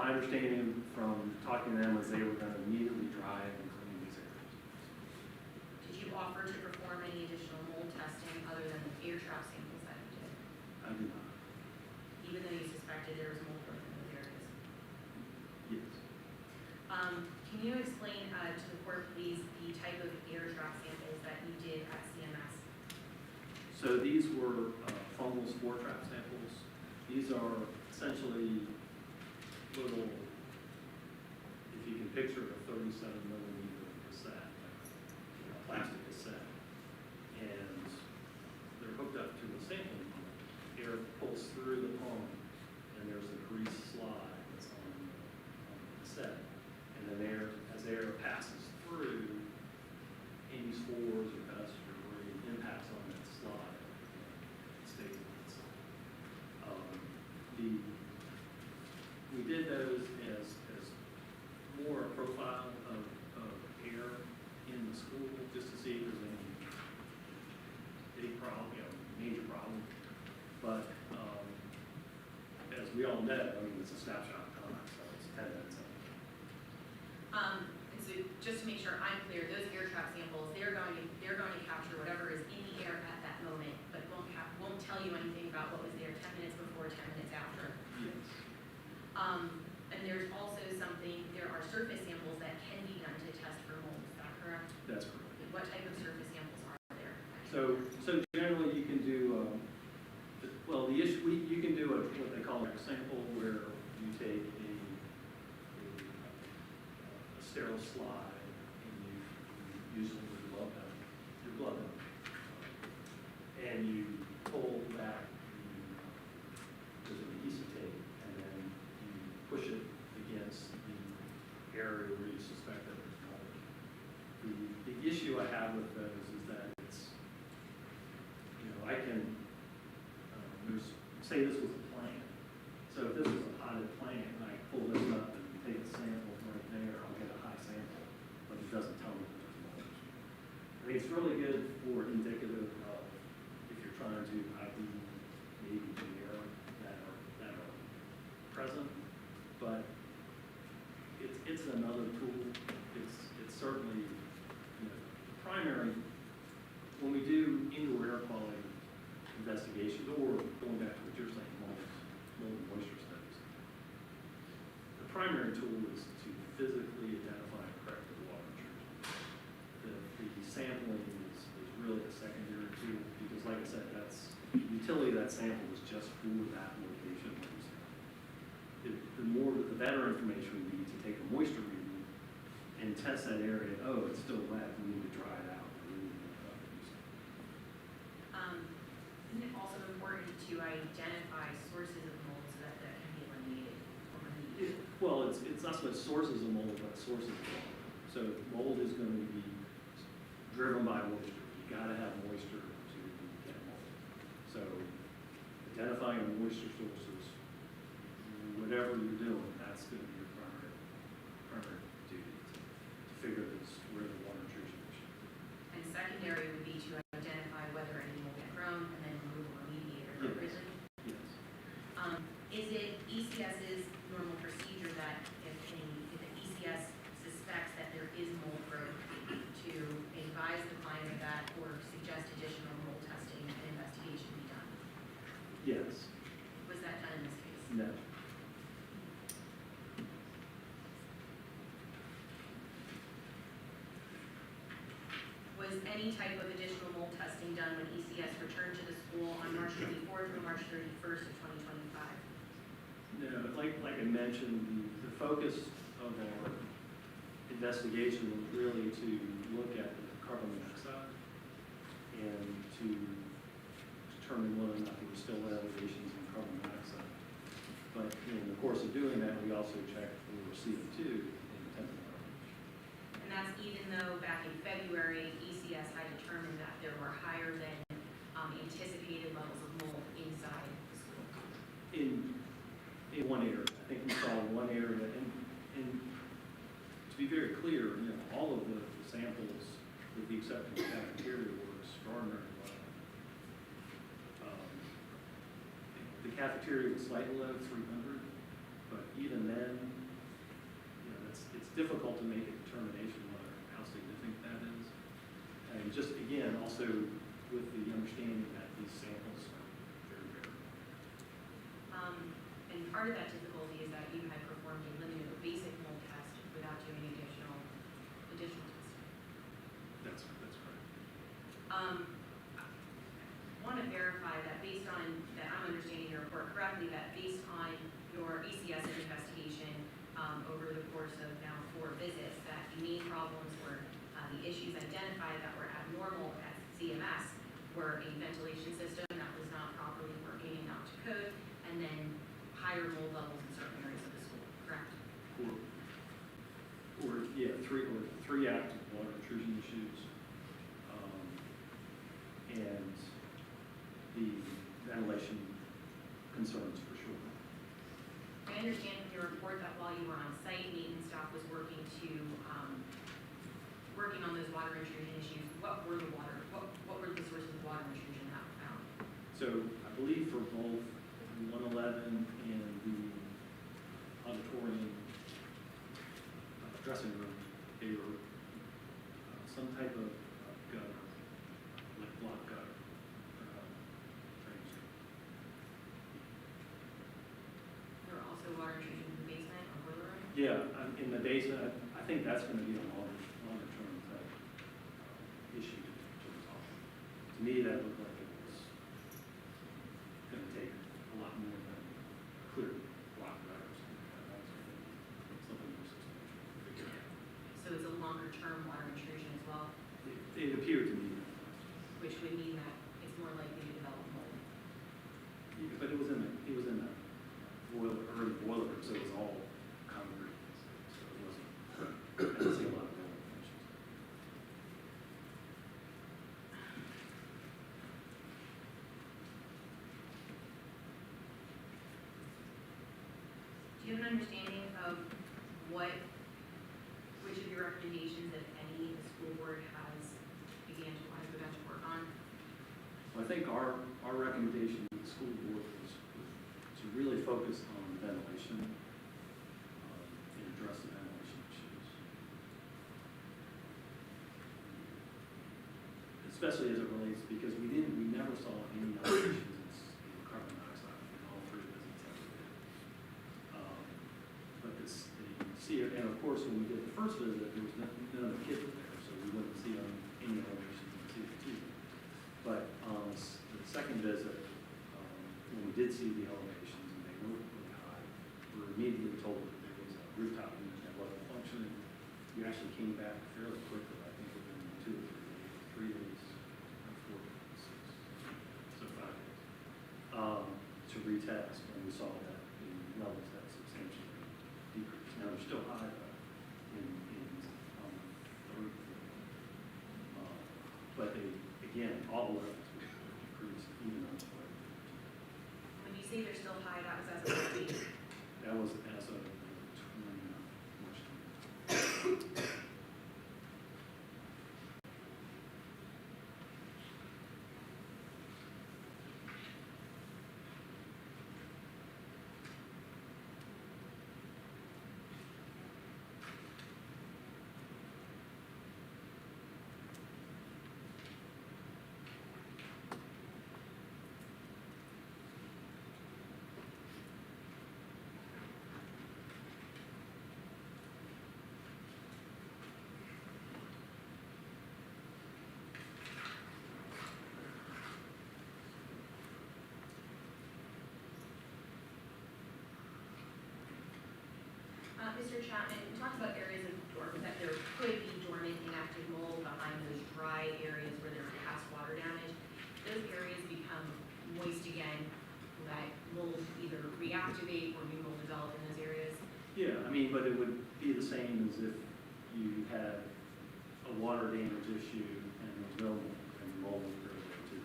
my understanding from talking to them was they were going to immediately drive and clean these areas. Did you offer to perform any additional mold testing other than the air trap samples that you did? I did not. Even though you suspected there was mold growth in those areas? Yes. Can you explain to the court, please, the type of air trap samples that you did at CMS? So these were fungal spore trap samples. These are essentially little, if you can picture a 37 millimeter cassette, plastic cassette, and they're hooked up to a sampling pump. Air pulls through the pump, and there's a grease slide that's on the cassette. And then as air passes through, any spores or dust or debris impacts on that slide, it stays on that slide. We did those as more a profile of air in the school, just to see if there's any big problem, major problem. But as we all know, I mean, it's a snapshot of time, so it's 10 minutes. And so just to make sure I'm clear, those air trap samples, they're going to capture whatever is in the air at that moment, but won't tell you anything about what was there 10 minutes before, 10 minutes after. Yes. And there's also there are surface samples that can be done to test for mold, is that correct? That's correct. What type of surface samples are there? So generally you can do, well, you can do what they call a sample, where you take a sterile slide and you usually your glove, and you pull back there's an adhesive tape, and then you push it against the area where you suspect that there's mold. The issue I have with those is that it's, I can, say this was a plant. So if this was a potted plant and I pull this up and take a sample right there, I'll get a high sample, but it doesn't tell me there's mold. I mean, it's really good for indicative of if you're trying to ID maybe the error that are present, but it's another tool. It's certainly, primary, when we do indoor air quality investigations, or going back to what you're saying, mold and moisture studies, the primary tool is to physically identify and correct the water intrusion. The sampling is really a secondary tool, because like I said, the utility of that sample is just for that location. The better information would be to take a moisture reading and test that area. Oh, it's still wet, we need to dry it out. Isn't it also important to identify sources of mold so that can be eliminated or remediated? Well, it's not so much sources of mold, but sources of water. So mold is going to be driven by moisture. You got to have moisture to get mold. So identifying the moisture sources, whatever you're doing, that's going to be your primary duty to figure this where the water intrusion is. And secondary would be to identify whether any will get grown and then remove or remediate appropriately. Yes. Is it ECS's normal procedure that if an ECS suspects that there is mold growth, to advise the client of that or suggest additional mold testing and investigation be done? Yes. Was that done in this case? No. Was any type of additional mold testing done when ECS returned to the school on March 24th or March 31st of 2025? No, like I mentioned, the focus of our investigation was really to look at the carbon monoxide and to determine whether or not there were still elevations in carbon monoxide. But in the course of doing that, we also checked for CO2 in the temperature. And that's even though back in February, ECS had determined that there were higher than anticipated levels of mold inside the school. In one area, I think we saw one area, and to be very clear, all of the samples, with the exception of the cafeteria, were extraordinarily low. The cafeteria was slightly low, 300, but even then, it's difficult to make a determination whether how significant that is. And just again, also with the understanding that these samples are very rare. And part of that difficulty is that you had performed a limited or basic mold test without doing additional testing. That's correct. I want to verify that based on, that I'm understanding your report correctly, that based on your ECS investigation over the course of now 4 visits, that the main problems were the issues identified that were abnormal at CMS were a ventilation system that was not properly working and not to code, and then higher mold levels in certain areas of the school, correct? Three active water intrusion issues, and the ventilation concerns for sure. I understand from your report that while you were on site, maintenance staff was working on those water intrusion issues. What were the sources of water intrusion that were found? So I believe for both 111 and the auditorium dressing room, they were some type of gutter, like block gutter. Drainage. There were also water intrusion in the basement or boiler room? Yeah, in the basement, I think that's going to be a longer term type issue to resolve. To me, that looked like it was going to take a lot more than clear block gutter or something like that. Something more substantial. So it's a longer term water intrusion as well, It appeared to me, which would mean that it's more likely to develop mold. but it was in the boiler, or the boiler room, so it was all concrete. So it wasn't, I didn't see a lot of boiler finishes. Do you have an understanding of which of your recommendations, if any, the school board has began to work on? Well, I think our recommendation to the school board was to really focus on ventilation and address the ventilation issues. Especially as it relates, because we never saw any elevations in carbon dioxide in all 3 visits that we did. But and of course, when we did the first visit, there was none of the kids were there, so we wouldn't see any elevations in CO2. But the second visit, when we did see the elevations and they were really high, we were immediately told that there was a rooftop unit that wasn't functioning. We actually came back fairly quickly, I think within 2 or 3 days, 3 days, 4 days, 6, so 5 days, to retest, and we saw that the levels had substantially decreased. Now they're still high though, in the roof. But they, again, all the levels were decreased even on the floor. When you say they're still high, that was as of last week. That was as of 20 March. Mr. Chapman, you talked about areas of that there could be dormant inactive mold behind those dry areas where there's past water damage. Those areas become moist again, will that mold either reactivate or new mold develop in those areas? Yeah, I mean, but it would be the same as if you had a water damage issue and there's no mold, and mold would grow there too.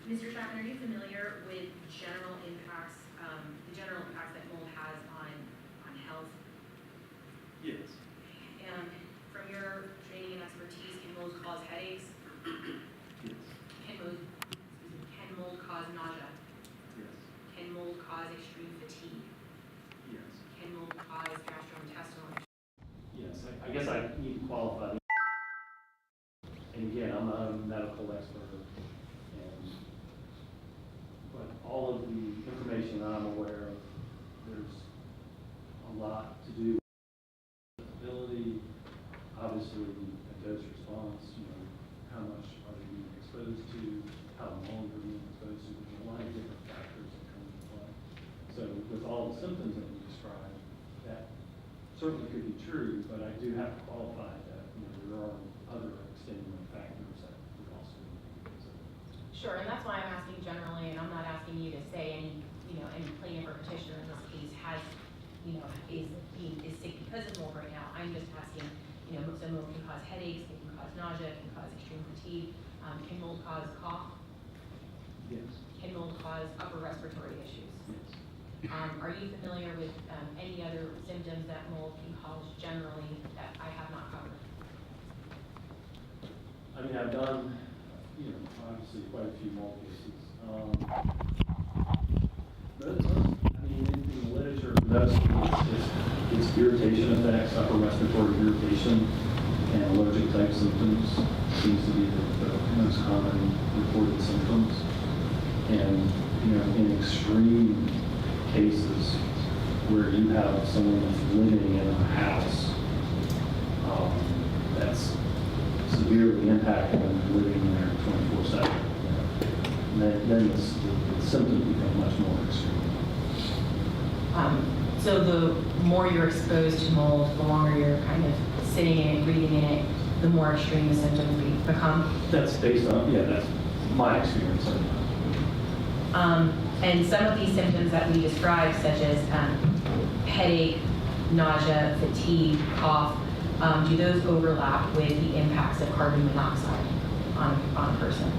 Mr. Chapman, are you familiar with general impacts, the general impacts that mold has on health? Yes. And from your training and expertise, can mold cause headaches? Yes. Can mold cause nausea? Yes. Can mold again, I'm not a medical expert, but all of the information that I'm aware of, there's a lot to do with ability, obviously a dose response, how much are they being exposed to, how long they're being exposed to, there's a lot of different factors that come into play. So with all the symptoms that you described, that certainly could be true, but I do have to qualify that, there are other extenuating factors that would also need to be considered. Sure, and that's why I'm asking generally, and I'm not asking you to say any plaintiff or petitioner in this case has, is sick because of mold right now. I'm just asking, so mold can cause headaches, it can cause nausea, it can cause extreme fatigue. Can mold cause cough? Yes. Can mold cause upper respiratory issues? Yes. Are you familiar with any other symptoms that mold can cause generally that I have not covered? I mean, I've done, obviously quite a few mold cases. In the literature, it's irritation effects, upper respiratory irritation, and allergic type symptoms seems to be the most common reported symptoms. And, in extreme cases where you have someone that's living in a house that's severely impacted and living there 24/7, then the symptoms become much more extreme. So the more you're exposed to mold, the longer you're kind of sitting in it, breathing in it, the more extreme the symptoms become? That's based on, that's my experience. And some of these symptoms that we described, such as headache, nausea, fatigue, cough, do those overlap with the impacts of carbon monoxide on a person?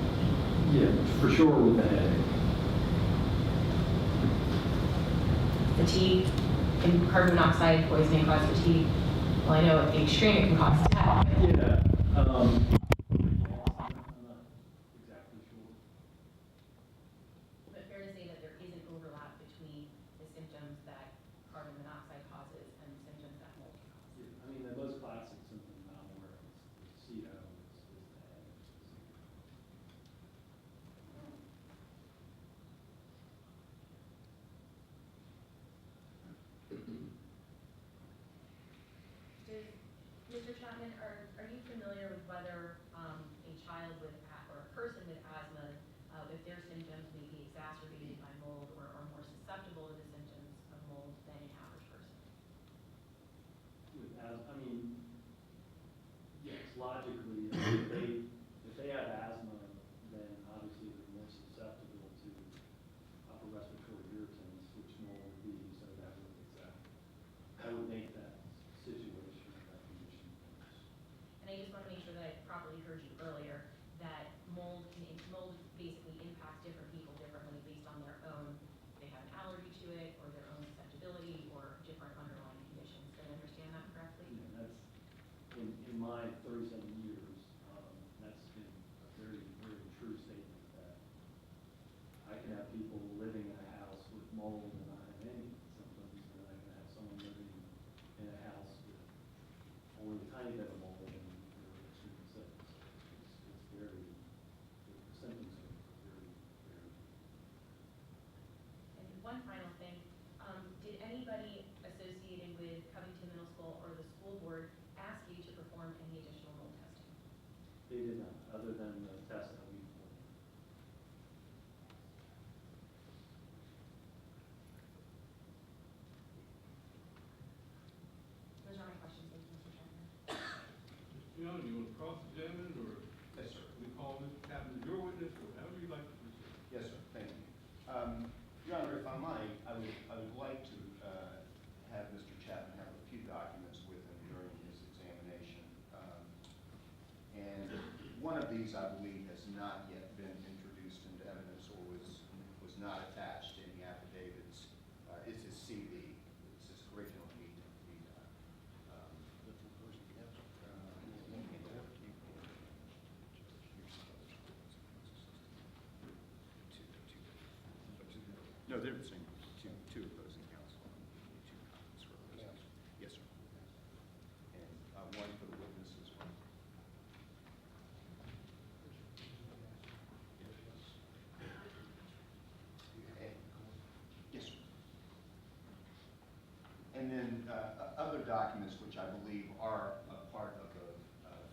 Yeah, for sure with the headache. Fatigue, and carbon monoxide poisoning cause fatigue. Well, I know at the extreme it can cause death. Yeah. I'm not exactly sure. But fair to say that there is an overlap between the symptoms that carbon monoxide causes and the symptoms that mold can cause. Yeah, I mean, the most classic symptom that I'm aware of is CO, is the headache. Mr. Chapman, are you familiar with whether a child with or a person with asthma, if their symptoms may be exacerbated by mold or are more susceptible to the symptoms of mold than an average person? With asthma, I mean, yes, logically, if they have asthma, then obviously they're more susceptible to upper respiratory irritants, which mold would be, so that would make that situation, that condition worse. And I just want to make sure that I properly heard you earlier, that mold basically impacts different people differently based on their own, they have an allergy to it, or their own susceptibility, or different underlying conditions. Did I understand that correctly? Yeah, that's, in my 37 years, that's been a very, very true statement that I can have people living in a house with mold and not have any symptoms, and I can have someone living in a house with only a tiny bit of mold and they're extremely sick. It's very, the symptoms are very, very. And one final thing, did anybody associated with Covington Middle School or the school board ask you to perform any additional mold testing? They did not, other than the test that we performed. Those are my questions, thank you, Mr. Chapman. Mr. Young, you want to cross-examine or? Yes, sir. We call Mr. Chapman as your witness or however you like to proceed. Yes, sir. Thank you. Your Honor, if I might, I would like to have Mr. Chapman have a few documents with him during his examination. And one of these, I believe, has not yet been introduced into evidence or was not attached to any affidavits. It's his CV. It's his curriculum need to be done. No, they're the same. Two opposing counsel. Two comments for opposing. Yes, sir. And one for the witness as well. And then other documents which I believe are a part of the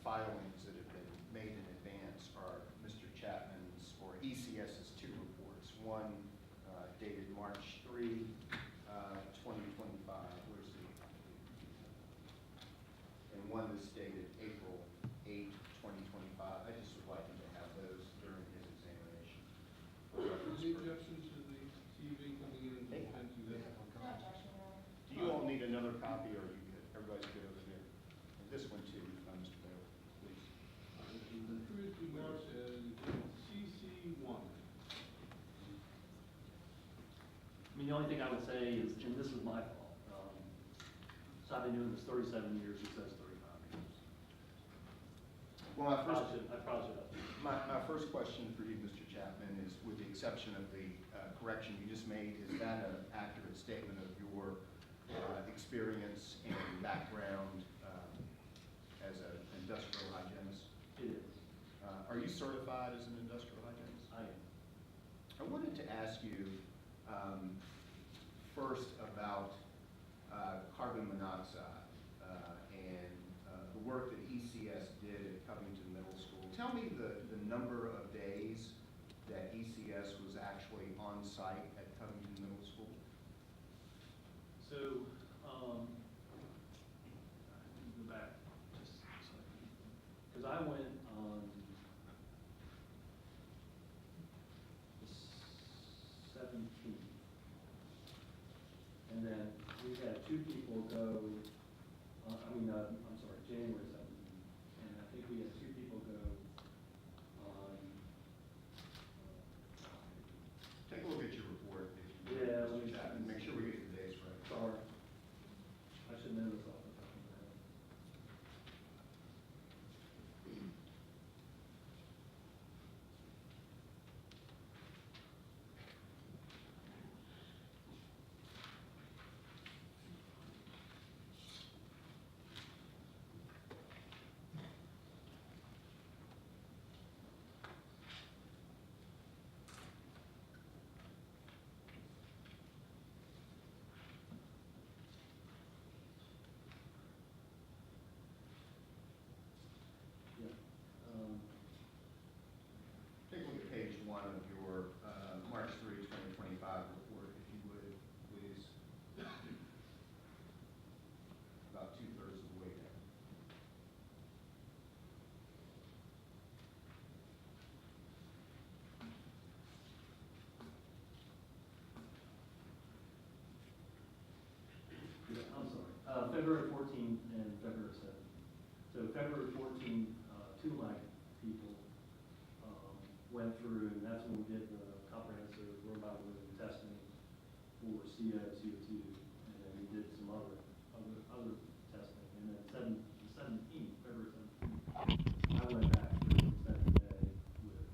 filings that have been made in advance are Mr. Chapman's or ECS's two reports. One dated March 3, 2025. Where's the? And one that's dated April 8, 2025. I just would like him to have those during his examination. Any objections to the TV coming in and presenting this? Do you all need another copy, or are you good? Everybody's good over there? And this one too, Mr. Bell, please. The Tuesday, March, CC1. I mean, the only thing I would say is, and this is my fault, so I've been doing this 37 years, it says 35 years. Well, I probably should up. my first question for you, Mr. Chapman, is with the exception of the correction you just made, is that an accurate statement of your experience and background as an industrial hygienist? It is. Are you certified as an industrial hygienist? I am. I wanted to ask you first about carbon monoxide and the work that ECS did at Covington Middle School. Tell me the number of days that ECS was actually on site at Covington Middle School. So, go back just a second, because I went on the 17th, and then we had two people go, I'm sorry, January 17th, and I think we had two people go on, Take a look at your report, if you would, Yeah, let Mr. me- Chapman. Make sure we get the dates right. sorry, I should know this off the top of my head. Yeah. Take a look at page 1 of your March 3, 2025 report, if you would, please. About 2/3 of the way down. Yeah, I'm sorry. February 14th and February 7th. So February 14th, two of my people went through, and that's when we did the comprehensive room-by-room testing for CO, CO2, and then we did some other testing. And then the 17th, February 17th, I went back through and spent the day with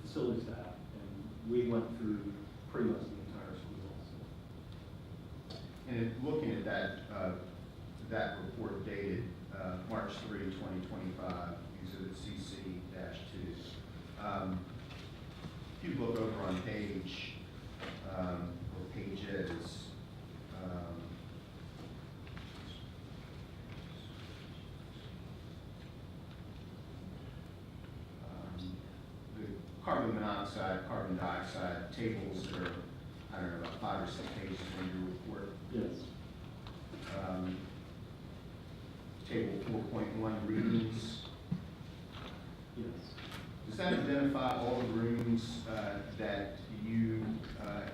facility staff, and we went through pretty much the entire school. So. And looking at that report dated March 3, 2025, exhibit CC-2. If you look over on page, or pages, the carbon monoxide, carbon dioxide tables that are, I don't know, about 5 or 6 pages in your report. Yes. Table 4.1 readings. Yes. Does that identify all the rooms that you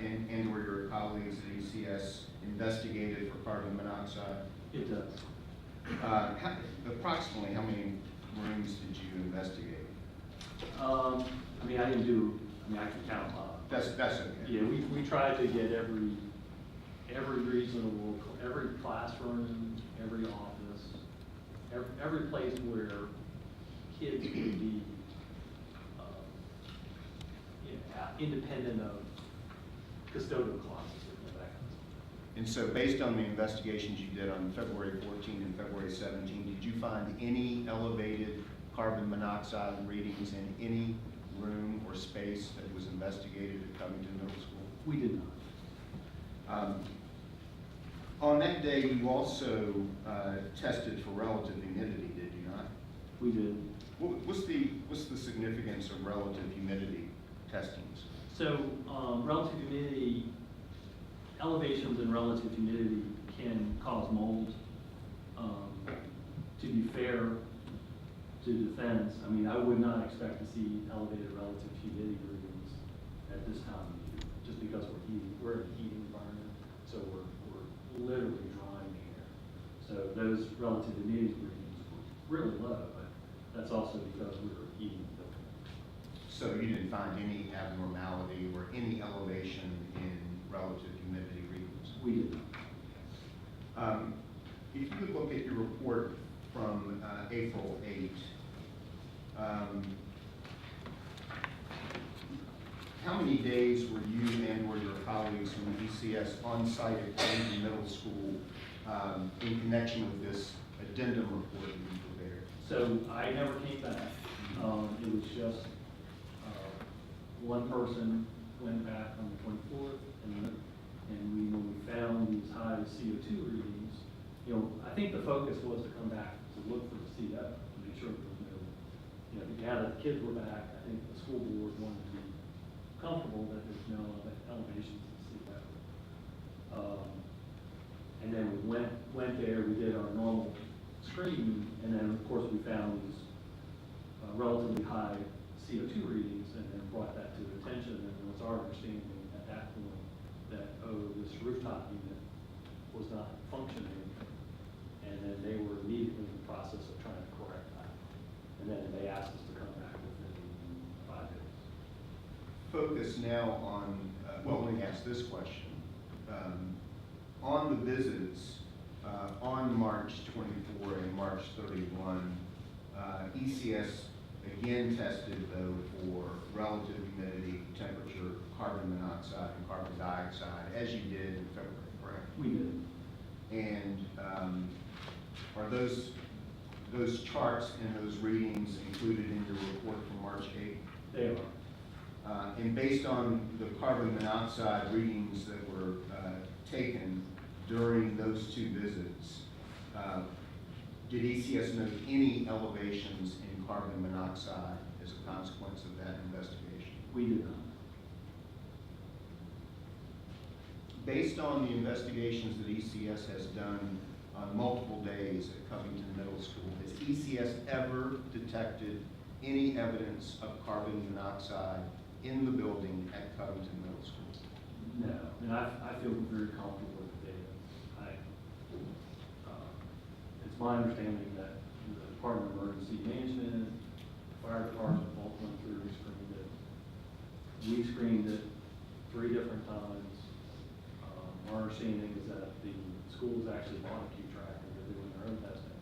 and or your colleagues at ECS investigated for carbon monoxide? It does. Approximately how many rooms did you investigate? I can count them up. That's okay. Yeah, we tried to get every reasonable, every classroom, every office, every place where kids would be independent of custodial closets and that kind of stuff. And so based on the investigations you did on February 14 and February 17, did you find any elevated carbon monoxide readings in any room or space that was investigated at Covington Middle School? We did not. On that day, you also tested for relative humidity, did you not? We did. What's the significance of relative humidity testings? So, relative humidity, elevations in relative humidity can cause mold. To be fair to defense, I mean, I would not expect to see elevated relative humidity readings at this time of year, just because we're in a heating environment, so we're literally drying air. So those relative humidity readings were really low, but that's also because we were heating the building. So you didn't find any abnormality or any elevation in relative humidity readings? We did. If you could look at your report from April 8, how many days were you and or your colleagues from ECS on site at Covington Middle School in connection with this addendum report that you prepared? So I never came back. It was just one person went back on the 24th, and when we found these high CO2 readings, you know, I think the focus was to come back to look for the CO, to make sure there was no, you know, now that the kids were back, I think the school board wanted to be comfortable that there's no elevations in the CO. And then we went there, we did our normal screening, and then of course we found these relatively high CO2 readings, and then brought that to attention, and it was our understanding at that point that, oh, this rooftop unit was not functioning, and then they were immediately in the process of trying to correct that. And then they asked us to come back within 5 days. Focus now on, well, let me ask this question. On the visits, on March 24 and March 31, ECS again tested, though, for relative humidity, temperature, carbon monoxide, and carbon dioxide, as you did in February, correct? We did. And are those charts and those readings included in your report from March 8th? They are. And based on the carbon monoxide readings that were taken during those two visits, did ECS note any elevations in carbon monoxide as a consequence of that investigation? We did not. Based on the investigations that ECS has done on multiple days at Covington Middle School, has ECS ever detected any evidence of carbon monoxide in the building at Covington Middle School? No, and I feel very comfortable with the data. It's my understanding that the Department of Emergency Management, Fire Department, both went through and screened it. We screened it 3 different times. Our understanding is that the schools actually bought a Q track and they're doing their own testing.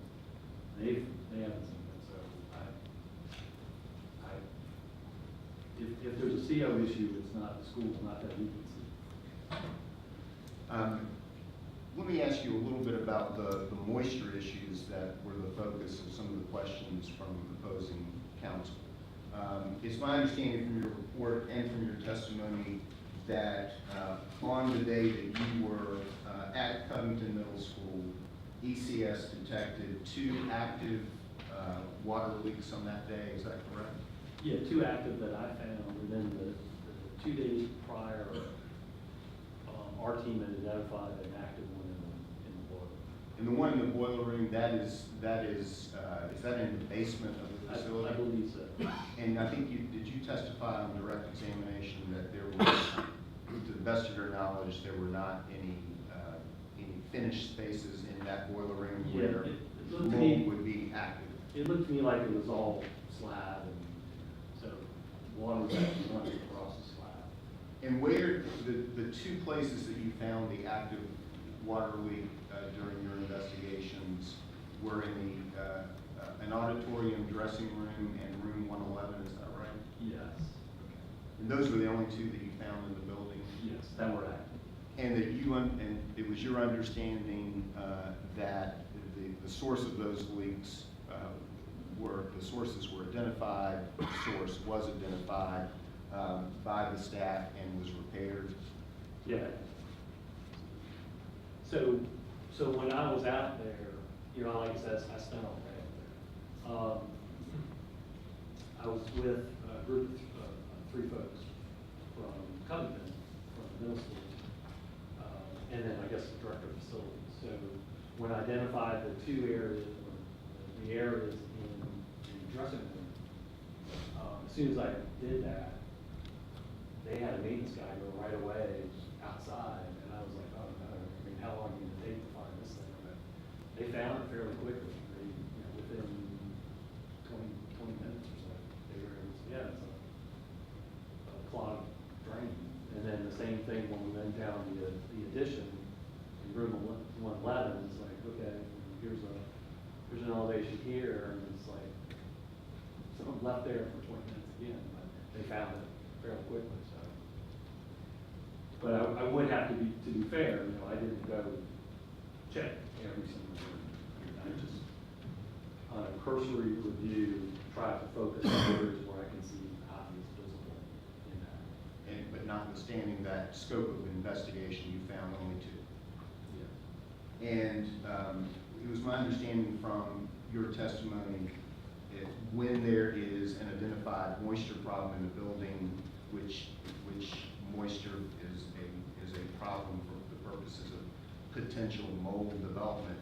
They haven't seen it, so if there's a CO issue, it's not the schools, not that we can see. Let me ask you a little bit about the moisture issues that were the focus of some of the questions from opposing counsel. It's my understanding from your report and from your testimony that on the day that you were at Covington Middle School, ECS detected 2 active water leaks on that day. Is that correct? Yeah, 2 active that I found within the 2 days prior. Our team had identified an active one in the boiler. And the one in the boiler room, is that in the basement of the facility? I believe so. And I think did you testify on direct examination that there was, to the best of your knowledge, there were not any finished spaces in that boiler room where it looked to mold me, would be active? It looked to me like it was all slab, and so water was actually running across the slab. And where, the 2 places that you found the active water leak during your investigations were in an auditorium, dressing room, and room 111, is that right? Yes. And those were the only 2 that you found in the building? Yes, that were active. And that and it was your understanding that the source of those leaks the sources were identified, the source was identified by the staff and was repaired? Yeah. So So when I was out there, you know, like I said, I spent all day out there. I was with a group of three folks from Covington, from the middle school, and then I guess the director of facilities. So when I identified the two areas, or the areas in the dressing room, as soon as I did that, they had a maintenance guy go right away outside, and I was like, oh no, I mean, how long are you gonna take to find this thing? But they found it fairly quickly. They, you know, within 20 minutes or so, they were able to, yeah, it's a clogged drain. And then the same thing when we went down the addition in room 111, it's like, okay, here's an elevation here, and it's like, someone left there for 20 minutes again, but they found it fairly quickly, so. But I would have to be fair, you know, I didn't go check every single room. I just, on a cursory review, try to focus on areas where I can see obvious visible impact. But notwithstanding that scope of investigation, you found only two. Yeah. And it was my understanding from your testimony that when there is an identified moisture problem in the building, which moisture is a problem for the purposes of potential mold development,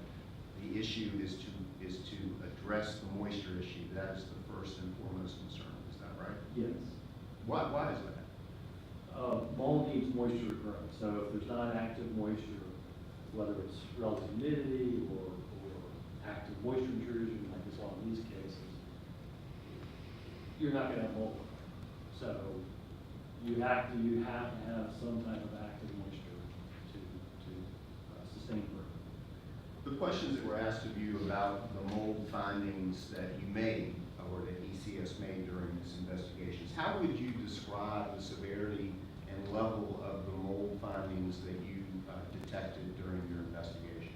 the issue is to address the moisture issue. That is the first and foremost concern. Is that right? Yes. Why is that? Mold needs moisture to grow, so if there's not active moisture, whether it's relative humidity or active moisture intrusion, like we saw in these cases, you're not gonna have mold. So you have to have some type of active moisture to sustain growth. The questions that were asked of you about the mold findings that you made, or that ECS made during this investigations, how would you describe the severity and level of the mold findings that you detected during your investigation?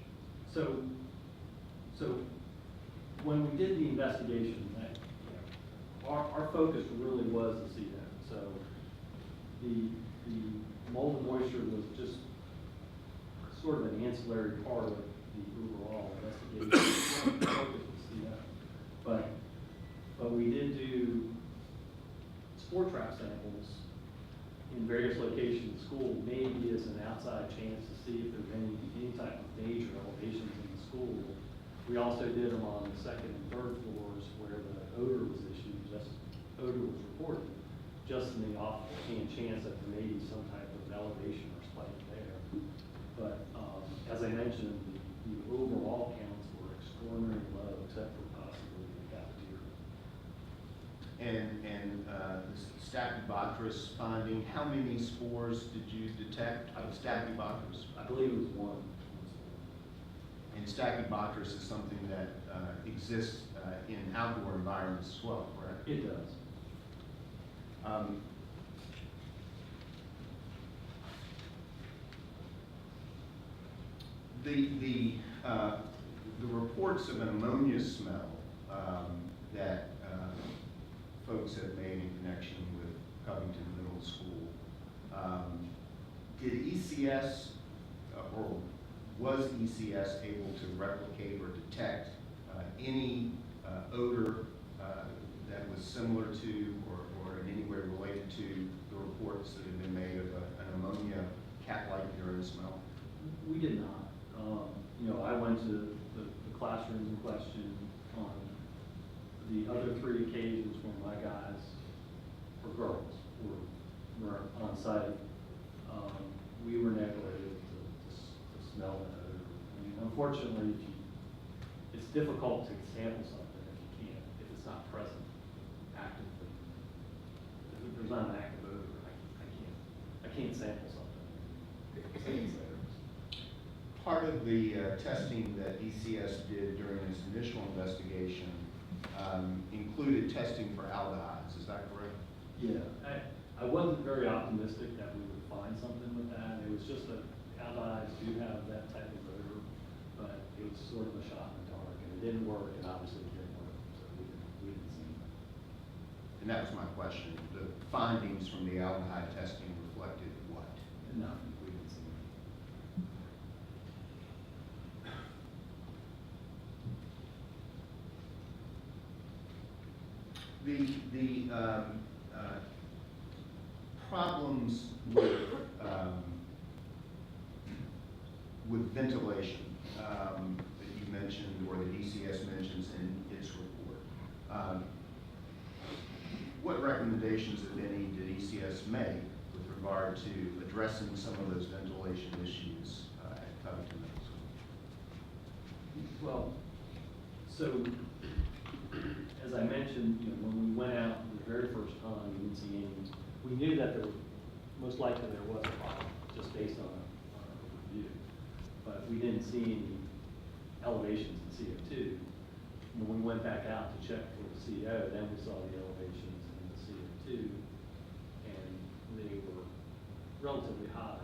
So when we did the investigation, our focus really was to see that. So the mold and moisture was just sort of an ancillary part of the overall investigation. The focus was to see that. But we did do spore trap samples in various locations in the school, maybe as an outside chance to see if there's any type of major elevations in the school. We also did them on the second and third floors where the odor was issued, odor was reported, just in the off-hand chance that there may be some type of elevation or spike there. But as I mentioned, the overall counts were extraordinarily low, except for possibly the cafeteria. And the Stachybotrys finding, how many spores did you detect of Stachybotrys? I believe it was one. And Stachybotrys is something that exists in outdoor environments as well, correct? It does. The reports of an ammonia smell that folks have made in connection with Covington Middle School, did ECS or was ECS able to replicate or detect any odor that was similar to or in any way related to the reports that have been made of an ammonia cat-like urine smell? We did not. You know, I went to the classrooms in question on the other three occasions when my guys, or girls, were on site. We were never able to smell that odor. I mean, unfortunately, it's difficult to sample something if it's not present actively. If there's not an active odor, I can't sample something if it's there. Part of the testing that ECS did during its initial investigation included testing for aldehydes. Is that correct? Yeah, I wasn't very optimistic that we would find something with that. It was just that aldehydes do have that type of odor, but it was sort of a shot in the dark, and it didn't work, and obviously it didn't work, so we didn't see it. And that was my question. The findings from the aldehyde testing reflected what? Nothing, we didn't see it. problems with ventilation that you mentioned, or that ECS mentions in its report. What recommendations, if any, did ECS make with regard to addressing some of those ventilation issues at Covington Middle School? Well, so, as I mentioned, when we went out the very first time, we didn't see any, we knew that there was, most likely there was a problem, just based on our review. But we didn't see any elevations in CO2. When we went back out to check for the CO, then we saw the elevations in the CO2, and they were relatively high.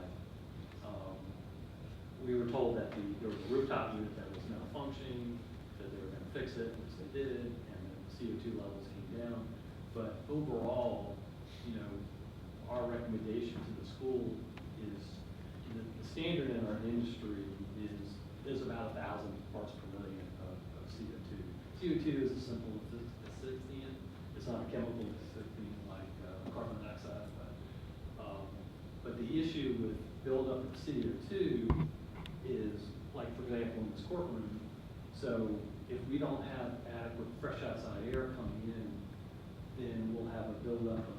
We were told that there was a rooftop unit that was malfunctioning, that they were going to fix it, which they did, and the CO2 levels came down. But overall, our recommendation to the school is the standard in our industry is about 1,000 parts per million of CO2. CO2 is a simple asphyxiant. It's not a chemical asphyxiant like carbon dioxide, but the issue with buildup of CO2 is, like, for example, in this courtroom, so if we don't have adequate fresh outside air coming in, then we'll have a buildup of,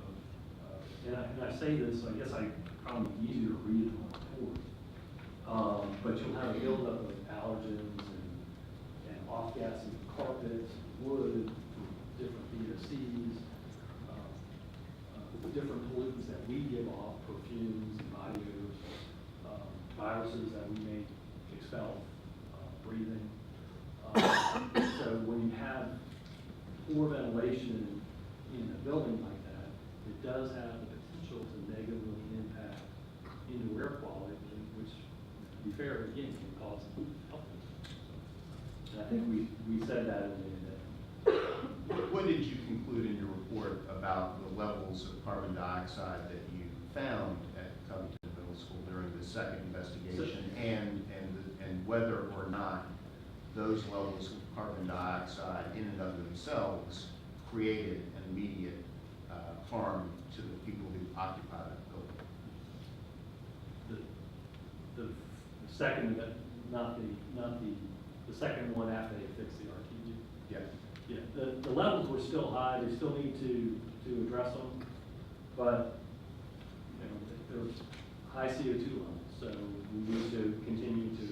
and I say this, so I guess I probably easier to read it on the report, but you'll have a buildup of allergens and off-gassing carpets, wood, different VOCs, different pollutants that we give off, perfumes, body odors, viruses that we may expel breathing. So when you have poor ventilation in a building like that, it does have the potential to negatively impact indoor air quality, which, to be fair, again, can cause health issues. And I think we said that in the What did you conclude in your report about the levels of carbon dioxide that you found at Covington Middle School during the second investigation, and whether or not those levels of carbon dioxide in and of themselves created an immediate harm to the people who occupy that building? the second, not the second one after they fixed the RTU. Yeah. Yeah, the levels were still high, they still need to address them, but, there's high CO2 levels, so we need to continue to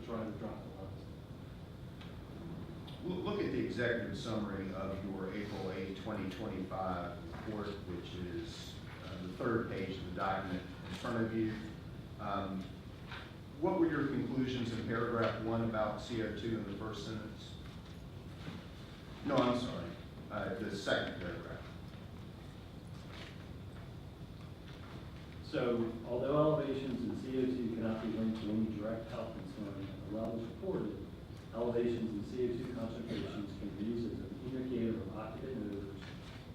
try to drop the levels. We'll look at the executive summary of your April 8, 2025 report, which is the third page of the document in front of you. What were your conclusions in paragraph 1 about CO2 in the first sentence? No, I'm sorry, the second paragraph. So, although elevations in CO2 cannot be linked to any direct health concern at the levels reported, elevations in CO2 concentrations can be used as an indicator of occupant odors,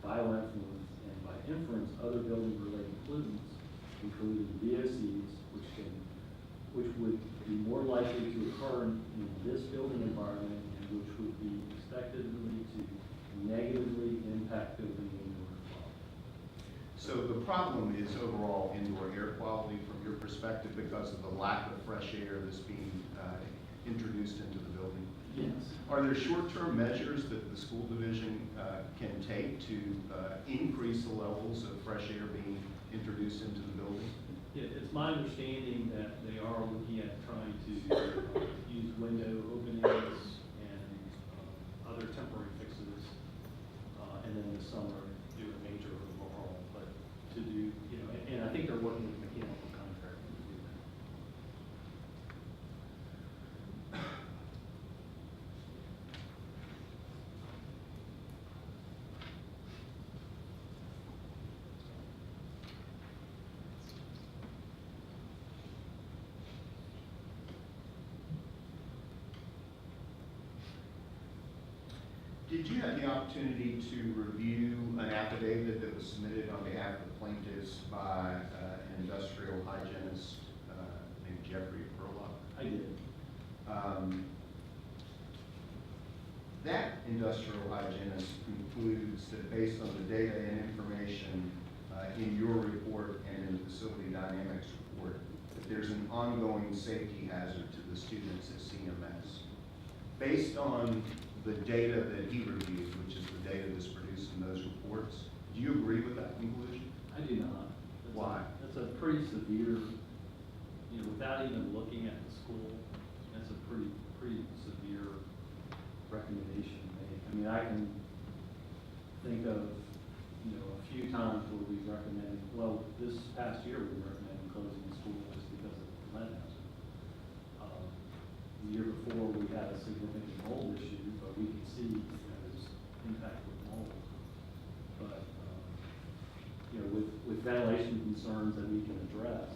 bioinfluence, and by inference, other building-related pollutants, including VOCs, which would be more likely to occur in this building environment and which would be expected to negatively impact building indoor air quality. So the problem is overall indoor air quality from your perspective because of the lack of fresh air that's being introduced into the building? Yes. Are there short-term measures that the school division can take to increase the levels of fresh air being introduced into the building? Yeah, it's my understanding that they are looking at trying to use window openings and other temporary fixes, and then this summer do a major overhaul. But to do, and I think they're working with mechanical contractors to do that. Did you have the opportunity to review an affidavit that was submitted on behalf of the plaintiffs by an industrial hygienist named Jeffrey Perlock? I did. That industrial hygienist concludes that based on the data and information in your report and in the facility dynamics report, that there's an ongoing safety hazard to the students at CMS. Based on the data that he reviewed, which is the data that's produced in those reports, do you agree with that conclusion? I do not. That's Why? That's a pretty severe, without even looking at the school, that's a pretty severe recommendation to make. I mean, I can think of, a few times where we've recommended, well, this past year we recommended closing the school just because of the lead hazard. The year before, we had a significant mold issue, but we could see, there's impact with mold. But, with ventilation concerns that we can address,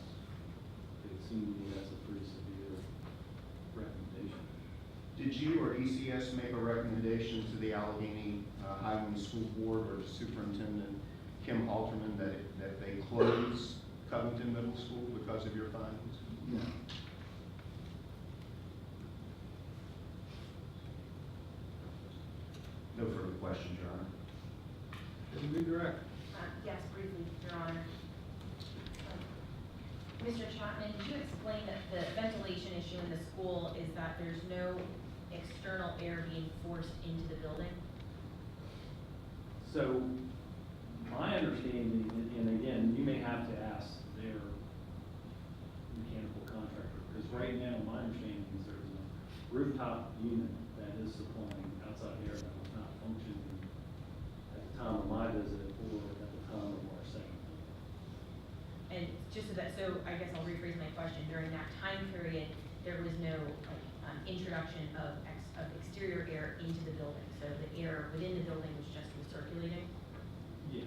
it seemed to me that's a pretty severe recommendation. Did you or ECS make a recommendation to the Allegheny Highland School Board or to Superintendent Kim Halterman that they close Covington Middle School because of your findings? No. No further questions, Your Honor. Can we direct? Yes, briefly, Your Honor. Mr. Chapman, did you explain that the ventilation issue in the school is that there's no external air being forced into the building? So, my understanding, and again, you may have to ask their mechanical contractor, because right now, my understanding is there's a rooftop unit that is supplying outside air that was not functioning at the time of my visit or at the time of our second visit. And just so I guess I'll rephrase my question, during that time period, there was no introduction of exterior air into the building, so the air within the building was just recirculating? Yes.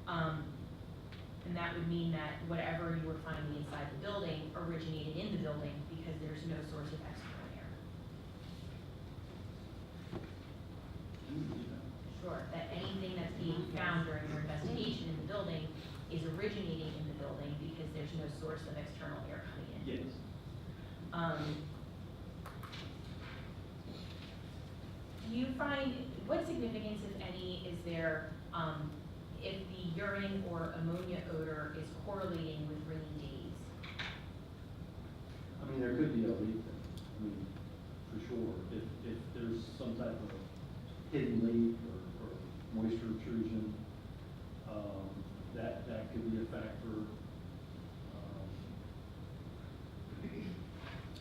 And that would mean that whatever you were finding inside the building originated in the building because there's no source of external air. Sure, that anything that's being found during your investigation in the building is originating in the building because there's no source of external air coming in. Yes. Do you find, what significance, if any, is there if the urine or ammonia odor is correlating with rainy days? I mean, there could be a leak there, for sure. If there's some type of hidden leak or moisture intrusion, that could be a factor.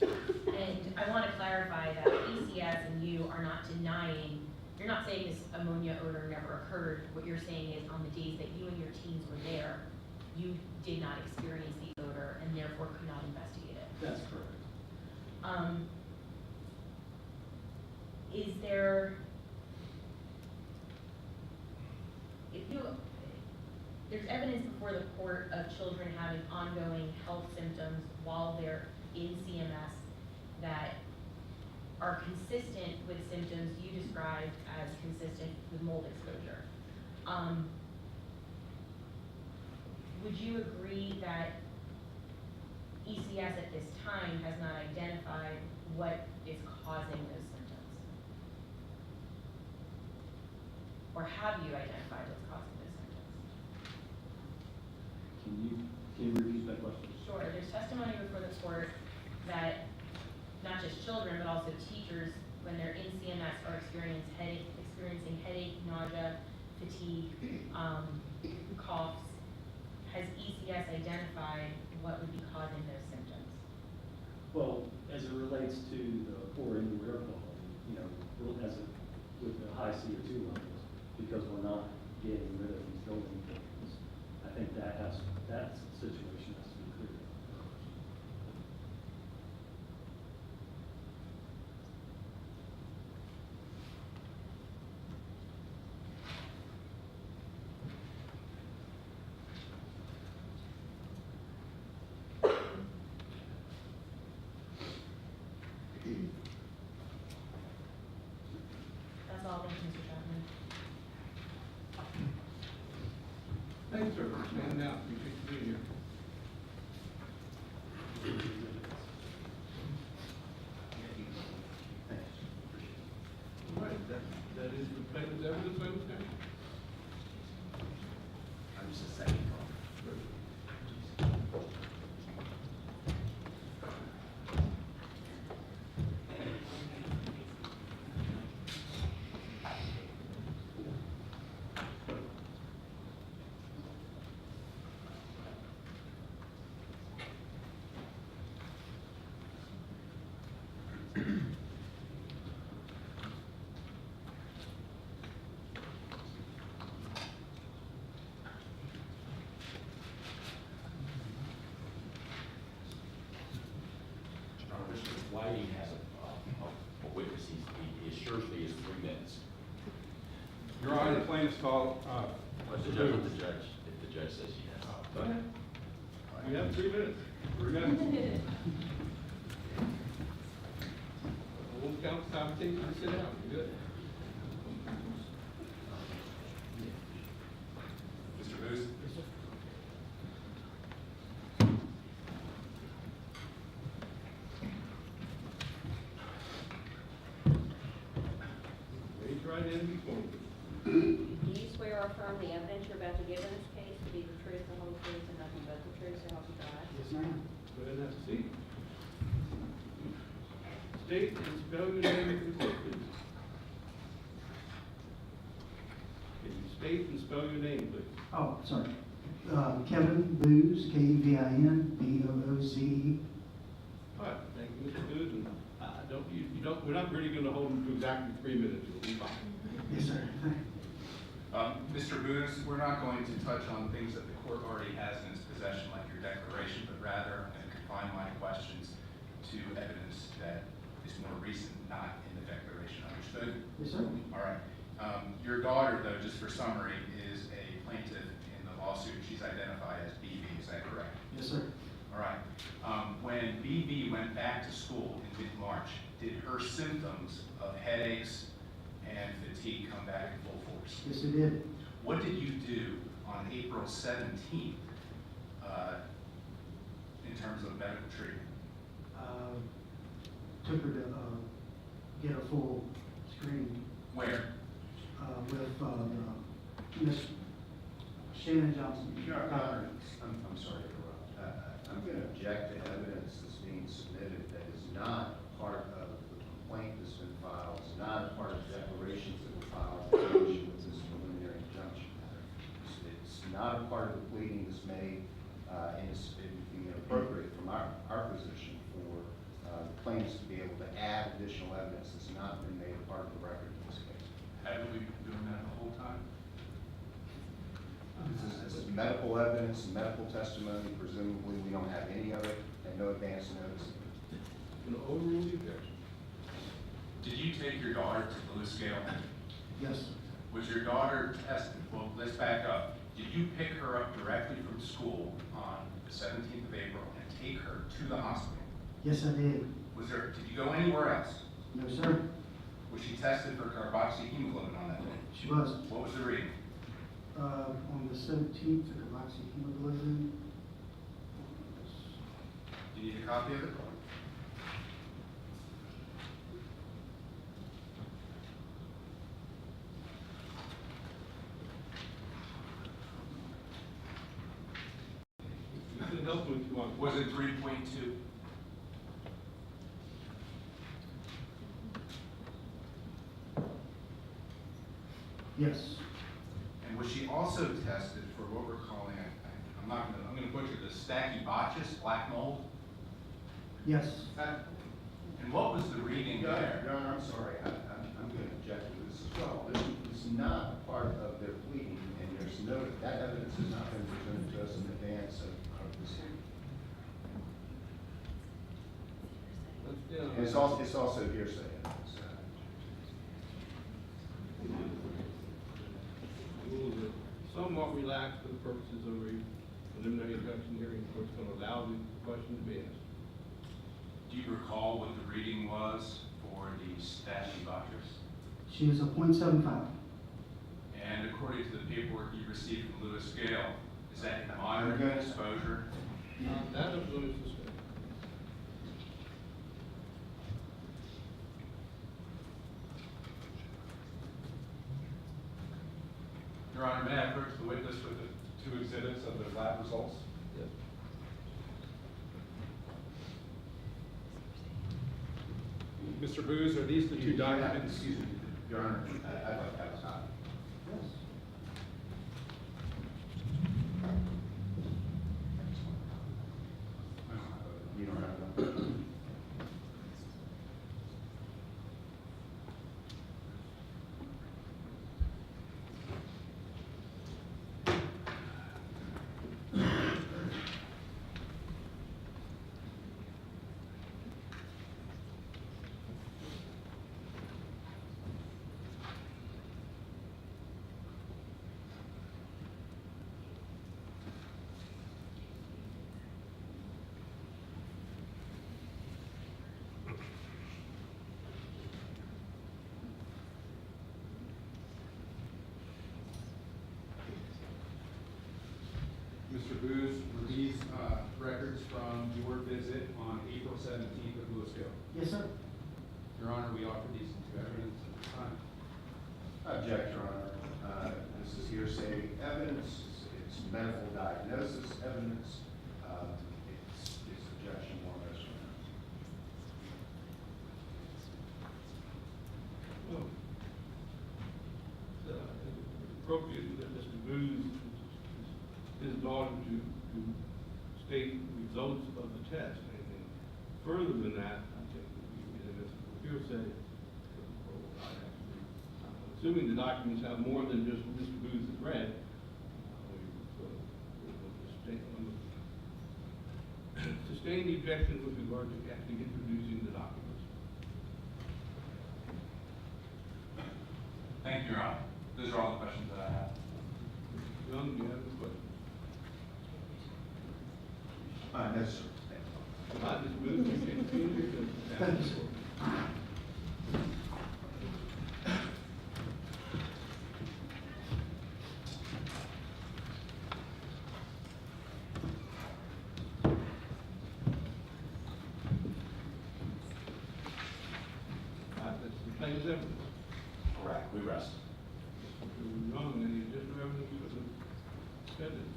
And I want to clarify that ECS and you are not denying, you're not saying this ammonia odor never occurred. What you're saying is on the days that you and your teams were there, you did not experience the odor and therefore could not investigate it. That's correct. Is there, there's evidence before the court of children having ongoing health symptoms while they're in CMS that are consistent with symptoms you described as consistent with mold exposure. Would you agree that ECS at this time has not identified what is causing those symptoms? Or have you identified what's causing those symptoms? Can you repeat that question? Sure, there's testimony before the court that not just children, but also teachers, when they're in CMS, are experiencing headache, nausea, fatigue, coughs. Has ECS identified what would be causing those symptoms? Well, as it relates to the poor indoor air quality, with the high CO2 levels, because we're not getting rid of these building things, I think that situation has to be clear. That's all, thank you, Mr. Chapman. Thanks, sir. Stand down. Appreciate you being here. Thanks. All right, next call, Let the Mr. judge, Booth. if the judge says yes. Go ahead. You have 3 minutes. 3 minutes. I won't count the time it takes you to sit down. You're good. Mr. Booth? Raise your right hand before me. Do you swear or affirm the evidence you're about to give in this case to be the truth, the whole truth, and nothing but the truth, so help you God? Yes, ma'am. Go ahead and have a seat. State and spell your name for the court, please. Can you state and spell your name, please? Oh, sorry. Kevin Booz, Kevin, Booze. All right, thank you, Mr. Booth, and we're not really gonna hold him to exactly 3 minutes, it'll be fine. Yes, sir. Mr. Booth, we're not going to touch on things that the court already has in its possession, like your declaration, but rather I'm going to confine my questions to evidence that is more recent, not in the declaration. Understood? Yes, sir. All right. Your daughter, though, just for summary, is a plaintiff in the lawsuit. She's identified as BB, is that correct? Yes, sir. All right. When BB went back to school in mid-March, did her symptoms of headaches and fatigue come back in full force? Yes, it did. What did you do on April 17th in terms of medical treatment? Took her to get a full screening Where? with Miss Shannon Johnson. Your Honor, I'm sorry to interrupt. I'm going to object to evidence that's being submitted that is not part of the complaint that's been filed, is not a part of declarations that were filed in connection with this preliminary injunction matter. It's not a part of the pleading that's made, and it would be inappropriate from our position for the plaintiffs to be able to add additional evidence that's not been made a part of the record in this case. Haven't we been doing that the whole time? This is medical evidence, medical testimony, presumably we don't have any of it, and no advance notice. Gonna overrule the objection. Did you take your daughter to Lewis Gale? Yes, Was your daughter tested? Well, let's back up. Did you pick her up directly from school on the 17th of April and take her to the hospital? yes, I did. Did you go anywhere else? No, sir. Was she tested for carboxyhemoglobin on that day? She was. What was the reading? On the 17th, took a oxyhemoglobin. Do you need a copy of it? You can help me if you want. Was it 3.2? Yes, And was she also tested for what we're calling, I'm gonna butcher this, stachybotrys, black mold? yes. And what was the reading Your there? Honor, I'm sorry, I'm going to object to this as well. This is not a part of their pleading, and there's no, that evidence has not been presented to us in advance of this hearing. And it's also hearsay evidence. Rules are somewhat relaxed for the purposes of a preliminary injunction hearing, of course, going to allow the question to be asked. Do you recall what the reading was for the stachybotrys? She was a .75. And according to the paperwork you received from Lewis Gale, is that moderate exposure? That is what is suspected. Your Honor, may I approach the witness with the 2 exhibits of the lab results? Yes. Mr. Booz, are these the two documents? Excuse me, Your Honor, I'd like to have a copy. Yes. You don't have one? Mr. Booz, were these records from your visit on April 17th at Louisville? Yes, sir. Your Honor, we offer these into evidence at this time. Object, Your Honor. This is hearsay evidence, it's medical diagnosis evidence, it's objection more or less. Well, it's appropriate that Mr. Booz his daughter to state results of the test. Anything further than that, I think would be hearsay. Assuming the documents have more than just what Mr. Booz has read, sustain the objection with regard to actually introducing the documents. Thank you, Your Honor. Those are all the questions that I have. Mr. Young, do you have a question? No, sir. Mr. Booz, you can continue to ask the court. That's the plaintiff's evidence. Correct, we rest. Mr. Young, any additional evidence for the defendant?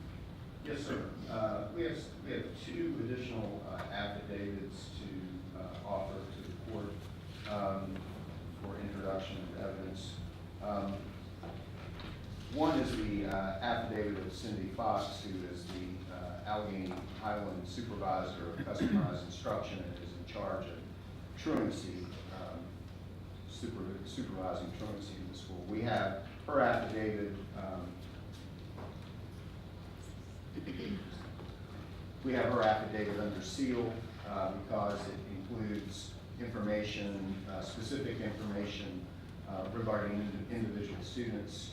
Yes, sir. We have two additional affidavits to offer to the court for introduction of evidence. One is the affidavit of Cindy Fox, who is the Allegheny Highland Supervisor of Customized Instruction and is in charge of truancy, supervising truancy in the school. We have her affidavit. We have her affidavit under seal because it includes information, specific information regarding individual students.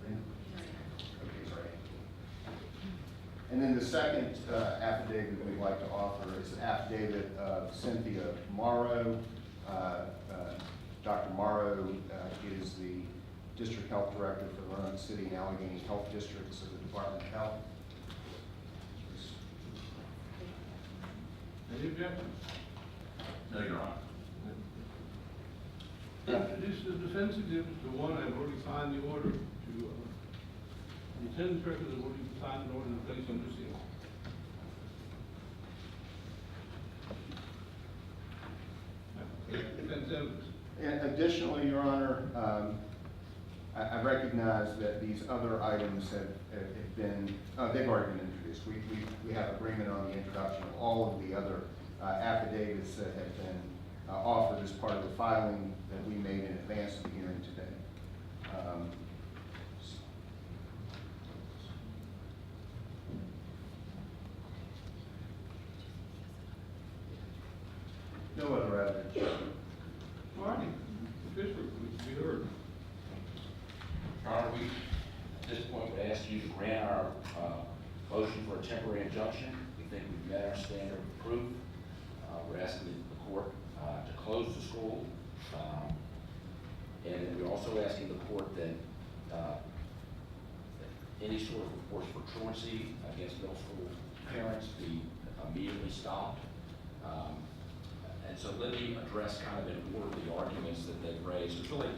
Okay, sorry. And then the second affidavit we'd like to offer is an affidavit of Cynthia Morrow. Dr. Morrow is the District Health Director for the Roanoke City and Allegheny Health Districts of the Department of Health. Any objections? No, Your Honor. Introduce the defense exhibits. The one, I've already signed the order to, the attendance record has already signed the order to place under seal. Defense evidence. And additionally, Your Honor, I recognize that these other items have been, they've already been introduced. We have agreement on the introduction of all of the other affidavits that have been offered as part of the filing that we made in advance of the hearing today. No other evidence. Marty, the district would be heard. Your Honor, we, at this point, would ask you to grant our motion for a temporary injunction. We think we've met our standard of proof. We're asking the court to close the school. And we're also asking the court that any sort of reports for truancy against middle school parents be immediately stopped. And so let me address kind of in order the arguments that they've raised. There's really,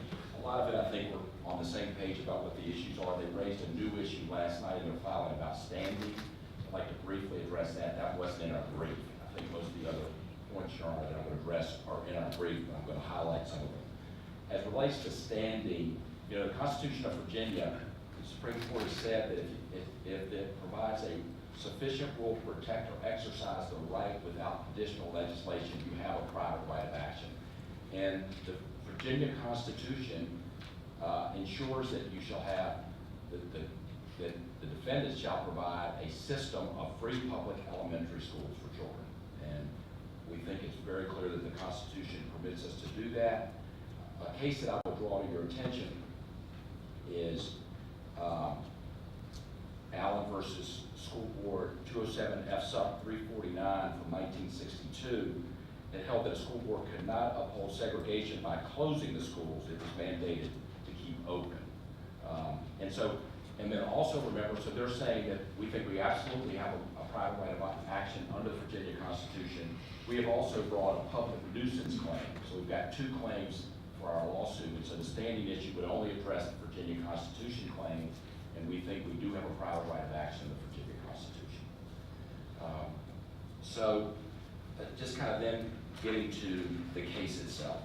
a lot of it, I think, we're on the same page about what the issues are. They raised a new issue last night in their filing about standing. I'd like to briefly address that. That wasn't in our brief. I think most of the other points, Your Honor, that I'm going to address are in our brief, but I'm going to highlight some of them. As it relates to standing, you know, the Constitution of Virginia, the Supreme Court has said that if it provides a sufficient rule to protect or exercise the right without additional legislation, you have a private right of action. And the Virginia Constitution ensures that you shall have, that the defendants shall provide a system of free public elementary schools for children. And we think it's very clear that the Constitution permits us to do that. A case that I will draw to your attention is Allen versus School Board 207 F sub 349 from 1962 that held that a school board could not uphold segregation by closing the schools it was mandated to keep open. And so And then also remember, so they're saying that we think we absolutely have a private right of action under the Virginia Constitution. We have also brought a public nuisance claim. So we've got two claims for our lawsuit. And so the standing issue would only address the Virginia Constitution claim, and we think we do have a private right of action in the Virginia Constitution. Just kind of then getting to the case itself.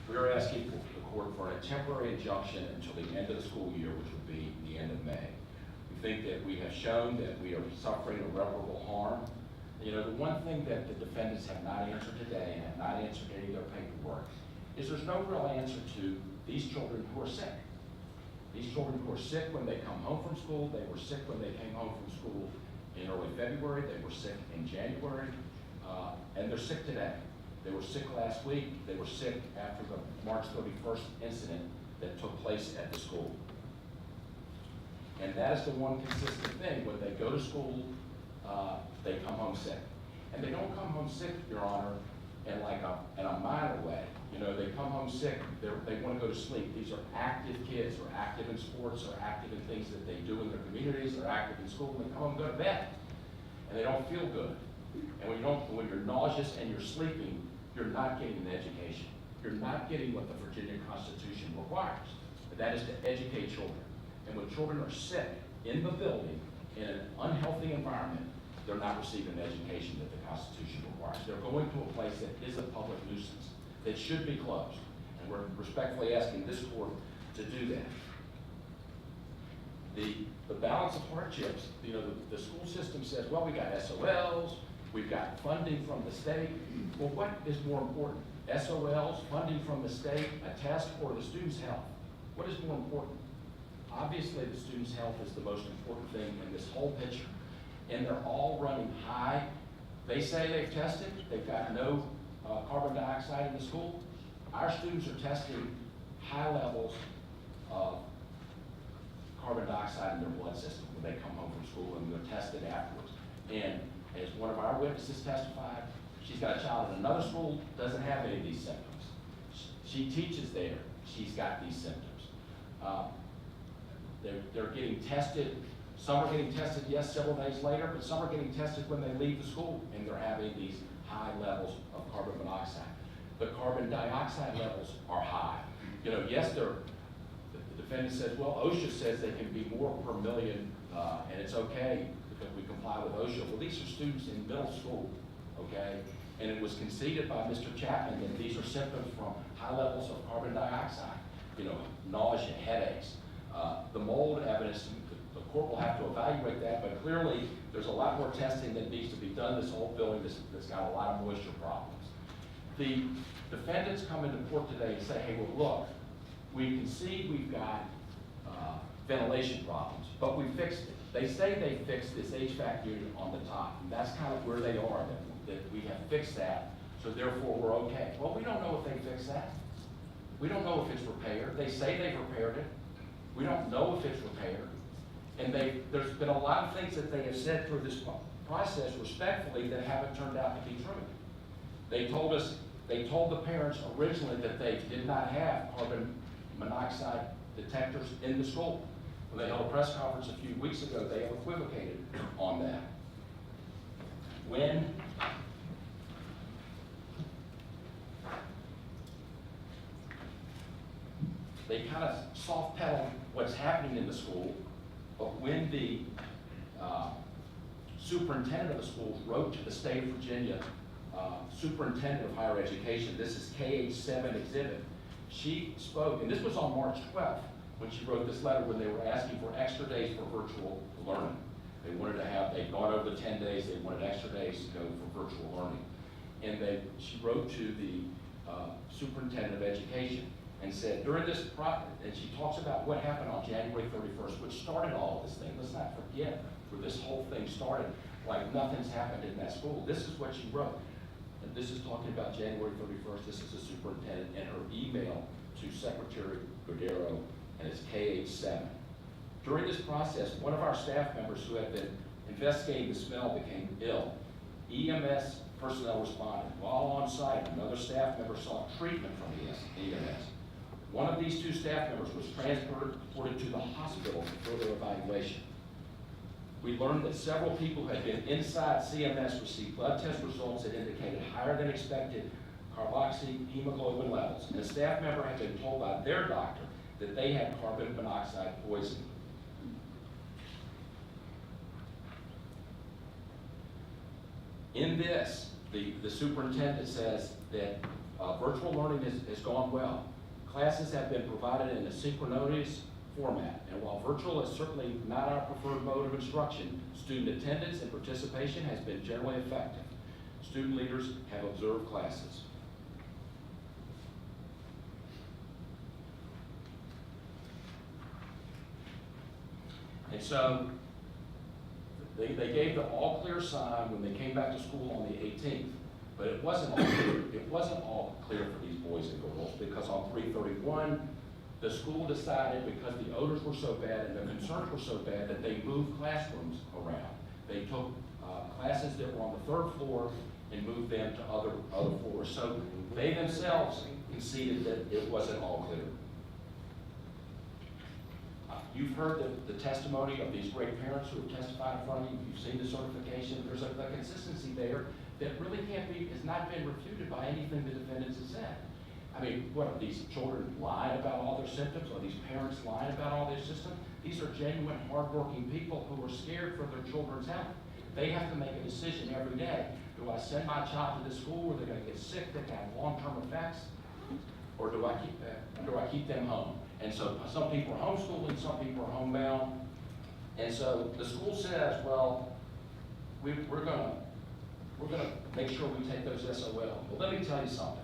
We are asking the court for a temporary injunction until the end of the school year, which would be the end of May. We think that we have shown that we are suffering irreparable harm. You know, the one thing that the defendants have not answered today and have not answered any of their paperwork is there's no real answer to these children who are sick. These children who are sick when they come home from school, they were sick when they came home from school in early February, they were sick in January, and they're sick today. They were sick last week, they were sick after the March 31st incident that took place at the school. And that is the one consistent thing, when they go to school, they come home sick. And they don't come home sick, Your Honor, in like in a minor way. You know, they come home sick, they want to go to sleep. These are active kids, or active in sports, or active in things that they do in their communities, they're active in school, and they come home and go to bed. And they don't feel good. And when you're nauseous and you're sleeping, you're not getting an education. You're not getting what the Virginia Constitution requires. And that is to educate children. And when children are sick in the building, in an unhealthy environment, they're not receiving the education that the Constitution requires. They're going to a place that is a public nuisance, that should be closed. And we're respectfully asking this court to do that. The balance of hardships, you know, the school system says, well, we got SOLs, we've got funding from the state. Well, what is more important? SOLs, funding from the state, a test, or the student's health? What is more important? Obviously, the student's health is the most important thing in this whole picture. And they're all running high. They say they've tested, they've got no carbon dioxide in the school. Our students are testing high levels of carbon dioxide in their blood system when they come home from school, and they're tested afterwards. And as one of our witnesses testified, she's got a child in another school, doesn't have any of these symptoms. She teaches there, she's got these symptoms. They're getting tested. Some are getting tested, yes, several days later, but some are getting tested when they leave the school, and they're having these high levels of carbon monoxide. The carbon dioxide levels are high. You know, yes, the defendant says, well, OSHA says they can be more per million, and it's okay because we comply with OSHA. Well, these are students in middle school, okay? And it was conceded by Mr. Chapman that these are symptoms from high levels of carbon dioxide, you know, nausea, headaches. The mold evidence, the court will have to evaluate that, but clearly there's a lot more testing that needs to be done in this whole building that's got a lot of moisture problems. The defendants come into court today and say, hey, well, look, we can see we've got ventilation problems, but we fixed it. They say they fixed this HVAC unit on the top, and that's kind of where they are, that we have fixed that, so therefore we're okay. Well, we don't know if they fixed that. We don't know if it's repaired. They say they've repaired it. We don't know if it's repaired. And there's been a lot of things that they have said through this process respectfully that haven't turned out to be true. They told the parents originally that they did not have carbon monoxide detectors in the school. When they held a press conference a few weeks ago, they have equivocated on that. When they kind of soft pedal what's happening in the school, but when the superintendent of the schools wrote to the state of Virginia, superintendent of higher education, this is KH7 exhibit, she spoke, and this was on March 12th, when she wrote this letter when they were asking for extra days for virtual learning. They wanted to have, they'd gone over the 10 days, they wanted extra days to go for virtual learning. And she wrote to the superintendent of education and said, during this process, and she talks about what happened on January 31st, which started all of this thing. Let's not forget where this whole thing started, like nothing's happened in that school. This is what she wrote. And this is talking about January 31st. This is the superintendent and her email to Secretary Godero, and it's KH7. During this process, one of our staff members who had been investigating the smell became ill. EMS personnel responded. While on site, another staff member sought treatment from the EMS. One of these two staff members was transported to the hospital for further evaluation. We learned that several people who had been inside CMS received blood test results that indicated higher than expected carboxyhemoglobin levels, and a staff member had been told by their doctor that they had carbon monoxide poisoning. In this, the superintendent says that virtual learning has gone well. Classes have been provided in a synchronous format, and while virtual is certainly not our preferred mode of instruction, student attendance and participation has been generally effective. Student leaders have observed classes. And so, they gave the all clear sign when they came back to school on the 18th, but it wasn't all clear. It wasn't all clear for these boys and girls, because on 3/31, the school decided, because the odors were so bad and the concerns were so bad, that they moved classrooms around. They took classes that were on the 3rd floor and moved them to other floors. So they themselves conceded that it wasn't all clear. You've heard the testimony of these great parents who have testified in front of you. You've seen the certification. There's a consistency there that really has not been refuted by anything the defendants have said. I mean, what, are these children lying about all their symptoms? Are these parents lying about all their symptoms? These are genuine, hardworking people who are scared for their children's health. They have to make a decision every day. Do I send my child to this school where they're going to get sick, that can have long-term effects? Or do I keep them home? And so some people are homeschooling, some people are homebound. And so the school says, well, we're gonna make sure we take those SOL. Well, let me tell you something.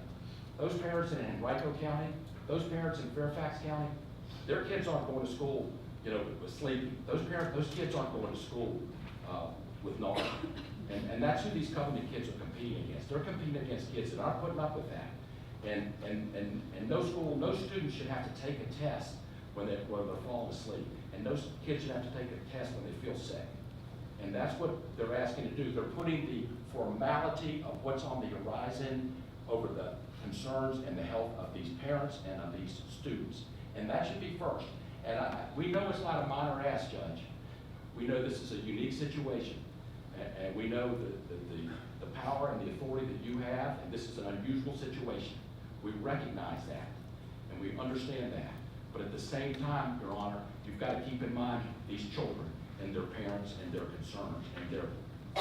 Those parents in Henrico County, those parents in Fairfax County, their kids aren't going to school, with sleeping. Those kids aren't going to school with nausea. And that's who these Covenant kids are competing against. They're competing against kids that aren't putting up with that. And no student should have to take a test when they're falling asleep. And those kids should have to take a test when they feel sick. And that's what they're asking to do. They're putting the formality of what's on the horizon over the concerns and the health of these parents and of these students. And that should be first. And we know it's not a minor ask, Judge. We know this is a unique situation. And we know the power and the authority that you have, and this is an unusual situation. We recognize that, and we understand that. But at the same time, Your Honor, you've got to keep in mind these children and their parents and their concerns. And their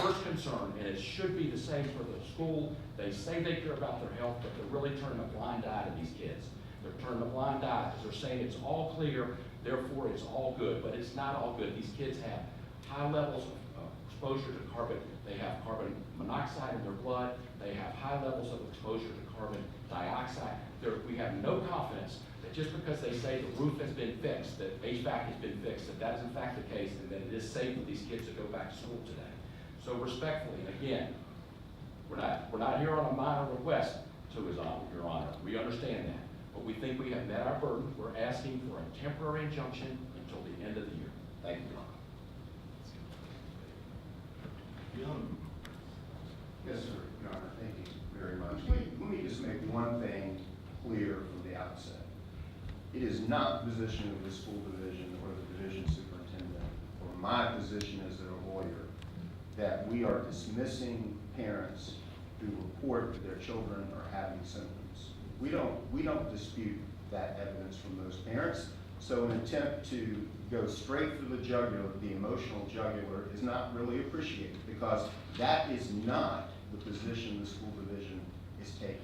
first concern, and it should be the same for the school, they say they care about their health, but they're really turning a blind eye to these kids. They're turning a blind eye because they're saying it's all clear, therefore it's all good. But it's not all good. These kids have high levels of exposure to carbon. They have carbon monoxide in their blood. They have high levels of exposure to carbon dioxide. We have no confidence that just because they say the roof has been fixed, that HVAC has been fixed, that is in fact the case, and that it is safe for these kids to go back to school today. So respectfully, and again, we're not here on a minor request to His Honor, Your Honor. We understand that. But we think we have met our burden. We're asking for a temporary injunction until the end of the year. Thank you, Your Honor. Yes, sir, Your Honor, thank you very much. Let me just make one thing clear from the outset. It is not the position of the school division or the division superintendent, or my position as a lawyer, that we are dismissing parents who report that their children are having symptoms. We don't dispute that evidence from those parents. So an attempt to go straight for the jugular, the emotional jugular, is not really appreciated, because that is not the position the school division is taking.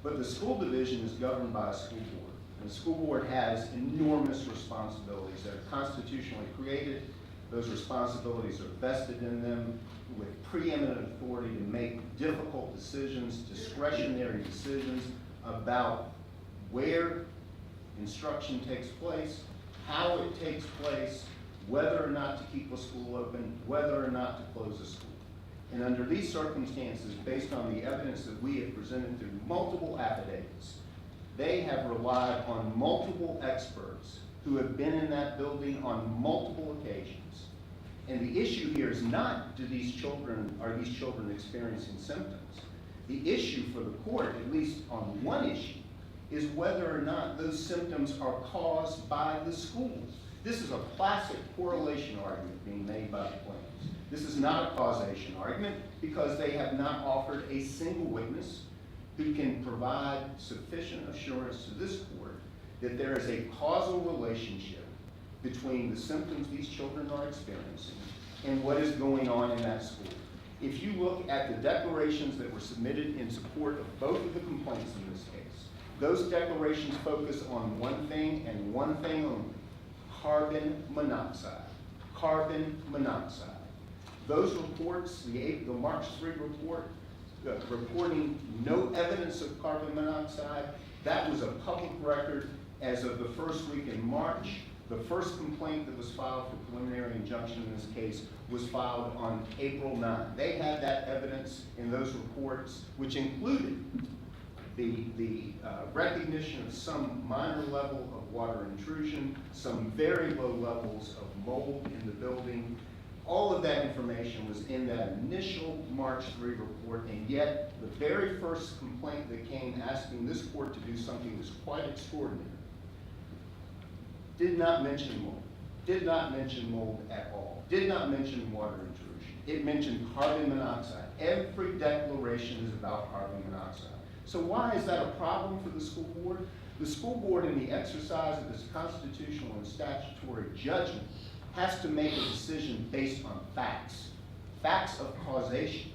But the school division is governed by a school board, and the school board has enormous responsibilities that are constitutionally created. Those responsibilities are vested in them with preeminent authority to make difficult decisions, discretionary decisions about where instruction takes place, how it takes place, whether or not to keep a school open, whether or not to close a school. And under these circumstances, based on the evidence that we have presented through multiple affidavits, they have relied on multiple experts who have been in that building on multiple occasions. And the issue here is not are these children experiencing symptoms? The issue for the court, at least on one issue, is whether or not those symptoms are caused by the schools. This is a classic correlation argument being made by the plaintiffs. This is not a causation argument because they have not offered a single witness who can provide sufficient assurance to this court that there is a causal relationship between the symptoms these children are experiencing and what is going on in that school. If you look at the declarations that were submitted in support of both of the complaints in this case, those declarations focus on one thing and one thing only: carbon monoxide. Carbon monoxide. Those reports, the March 3 report, reporting no evidence of carbon monoxide, that was a public record as of the first week in March. The first complaint that was filed for preliminary injunction in this case was filed on April 9. They had that evidence in those reports, which included the recognition of some minor level of water intrusion, some very low levels of mold in the building. All of that information was in that initial March 3 report, and yet the very first complaint that came asking this court to do something that's quite extraordinary did not mention mold, did not mention mold at all, did not mention water intrusion. It mentioned carbon monoxide. Every declaration is about carbon monoxide. So why is that a problem for the school board? The school board, in the exercise of its constitutional and statutory judgment, has to make a decision based on facts, facts of causation.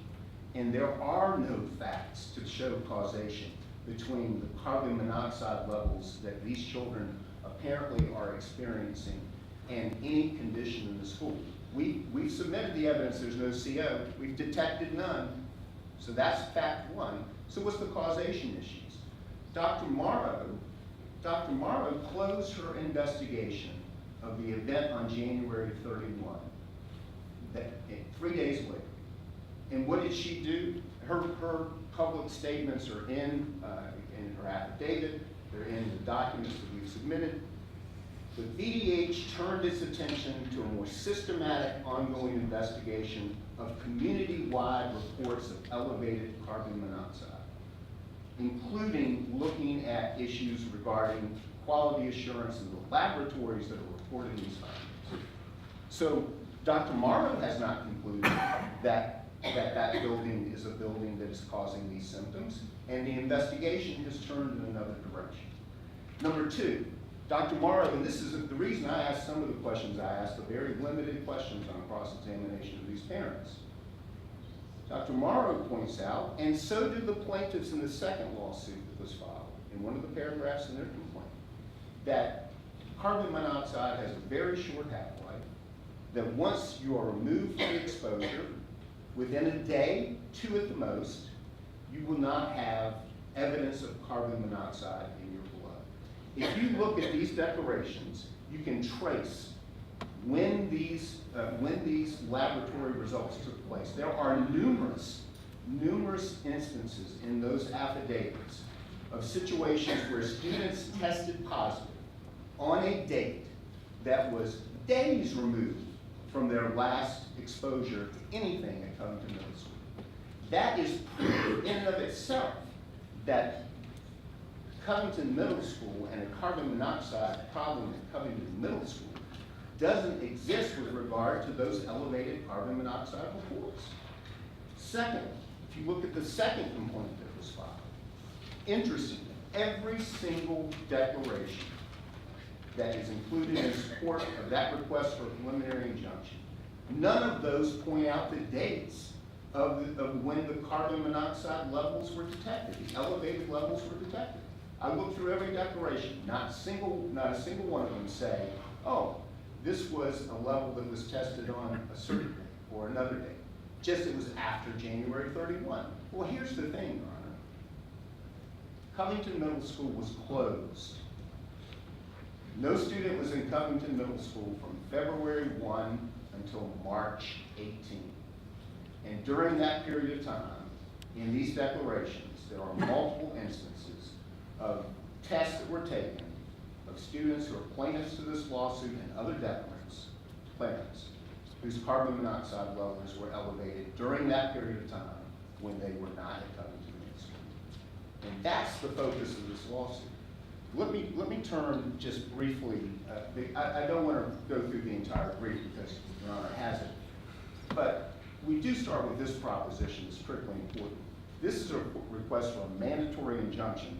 And there are no facts to show causation between the carbon monoxide levels that these children apparently are experiencing and any condition in the school. We've submitted the evidence, there's no CO. We've detected none. So that's fact one. So what's the causation issues? Dr. Morrow closed her investigation of the event on January 31, 3 days later. And what did she do? Her public statements are in her affidavit, they're in the documents that we've submitted. The VDH turned its attention to a more systematic ongoing investigation of community-wide reports of elevated carbon monoxide, including looking at issues regarding quality assurance in the laboratories that are reporting these findings. So Dr. Morrow has not concluded that building is a building that is causing these symptoms, and the investigation has turned in another direction. Number two, Dr. Morrow, and this is the reason I asked some of the questions I asked, the very limited questions on cross-examination of these parents. Dr. Morrow points out, and so do the plaintiffs in the second lawsuit that was filed, in one of the paragraphs in their complaint, that carbon monoxide has a very short half-life, that once you are removed from the exposure, within a day, 2 at the most, you will not have evidence of carbon monoxide in your blood. If you look at these declarations, you can trace when these laboratory results took place. There are numerous instances in those affidavits of situations where students tested positive on a date that was days removed from their last exposure to anything at Covington Middle School. That is proof in and of itself that Covington Middle School and a carbon monoxide problem at Covington Middle School doesn't exist with regard to those elevated carbon monoxide reports. Second, if you look at the second complaint that was filed, interestingly, every single declaration that is included in support of that request for a preliminary injunction, none of those point out the dates of when the carbon monoxide levels were detected, the elevated levels were detected. I looked through every declaration, not a single one of them say, oh, this was a level that was tested on a certain day or another day. Just it was after January 31. Well, here's the thing, Your Honor. Covington Middle School was closed. No student was in Covington Middle School from February 1 until March 18. And during that period of time, in these declarations, there are multiple instances of tests that were taken of students who are plaintiffs to this lawsuit and other declarants, parents, whose carbon monoxide levels were elevated during that period of time when they were not at Covington Middle School. And that's the focus of this lawsuit. Let me turn just briefly, I don't want to go through the entire brief because Your Honor has it, but we do start with this proposition that's critically important. This is a request for a mandatory injunction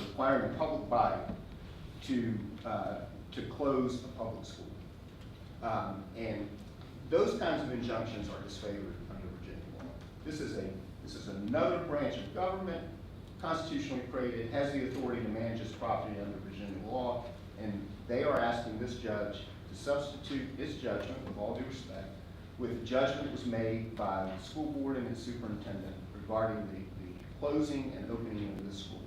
requiring a public body to close a public school. And those kinds of injunctions are disfavored under Virginia law. This is another branch of government, constitutionally created, has the authority to manage its property under Virginia law, and they are asking this judge to substitute its judgment, with all due respect, with the judgment that was made by the school board and its superintendent regarding the closing and opening of this school.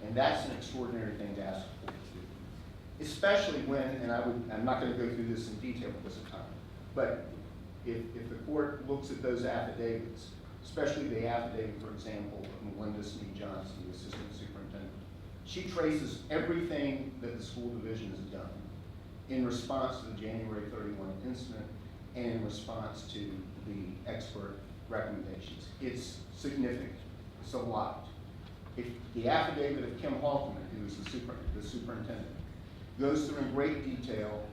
And that's an extraordinary thing to ask the court to do. Especially when, and I'm not going to go through this in detail because of time, but if the court looks at those affidavits, especially the affidavit, for example, of Melinda Sneed Johnson, the assistant superintendent, she traces everything that the school division has done in response to the January 31 incident and in response to the expert recommendations. It's significant. It's a lot. If the affidavit of Kim Halterman, who is the superintendent, goes through in great detail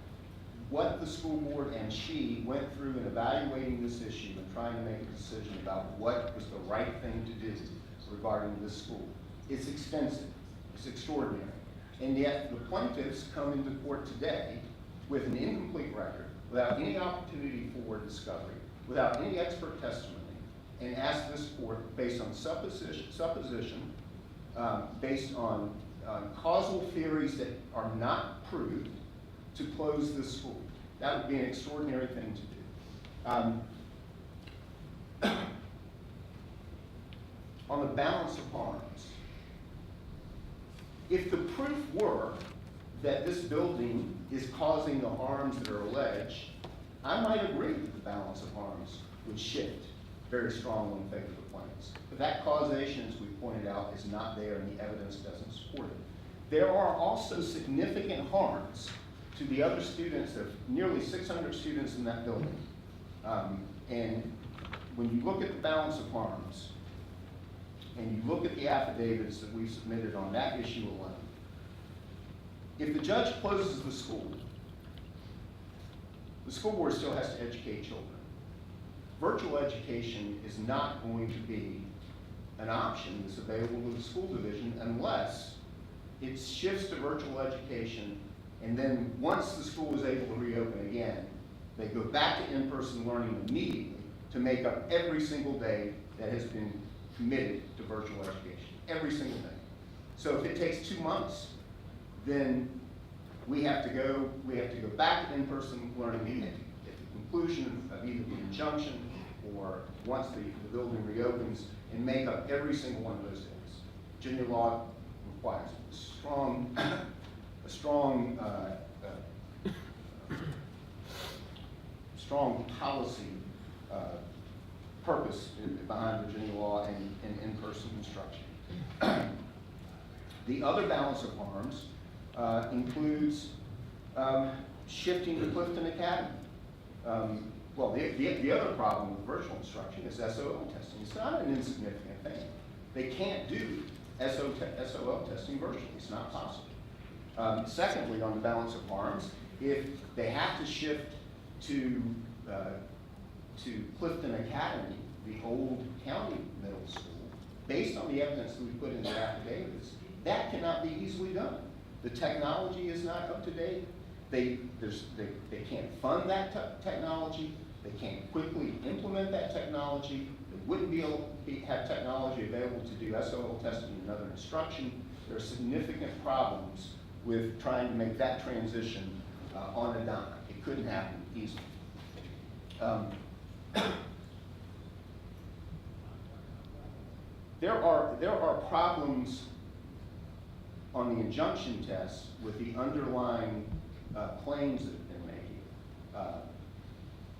what the school board and she went through in evaluating this issue and trying to make a decision about what was the right thing to do regarding this school. It's extensive. It's extraordinary. And yet the plaintiffs come into court today with an incomplete record, without any opportunity for discovery, without any expert testimony, and ask this court, based on supposition, based on causal theories that are not proved, to close this school. That would be an extraordinary thing to do. On the balance of harms, if the proof were that this building is causing the harms that are alleged, I might agree that the balance of harms would shift very strongly in favor of the plaintiffs. But that causation, as we pointed out, is not there and the evidence doesn't support it. There are also significant harms to the other students. There are nearly 600 students in that building. And when you look at the balance of harms, and you look at the affidavits that we submitted on that issue alone, if the judge closes the school board still has to educate children. Virtual education is not going to be an option that's available to the school division unless it shifts to virtual education, and then once the school is able to reopen again, they go back to in-person learning immediately to make up every single day that has been committed to virtual education, every single day. So if it takes 2 months, then we have to go back to in-person learning at the conclusion of either the injunction or once the building reopens, and make up every single one of those days. Virginia law requires a strong policy purpose behind Virginia law and in-person instruction. The other balance of harms includes shifting to Clifton Academy. Well, the other problem with virtual instruction is SOL testing. It's not an insignificant thing. They can't do SOL testing virtually. It's not possible. Secondly, on the balance of harms, if they have to shift to Clifton Academy, the old county middle school, based on the evidence that we put in the affidavits, that cannot be easily done. The technology is not up to date. They can't fund that technology. They can't quickly implement that technology. They wouldn't be able to have technology available to do SOL testing and other instruction. There are significant problems with trying to make that transition on a dime. It couldn't happen easily. There are problems on the injunction test with the underlying claims that have been made.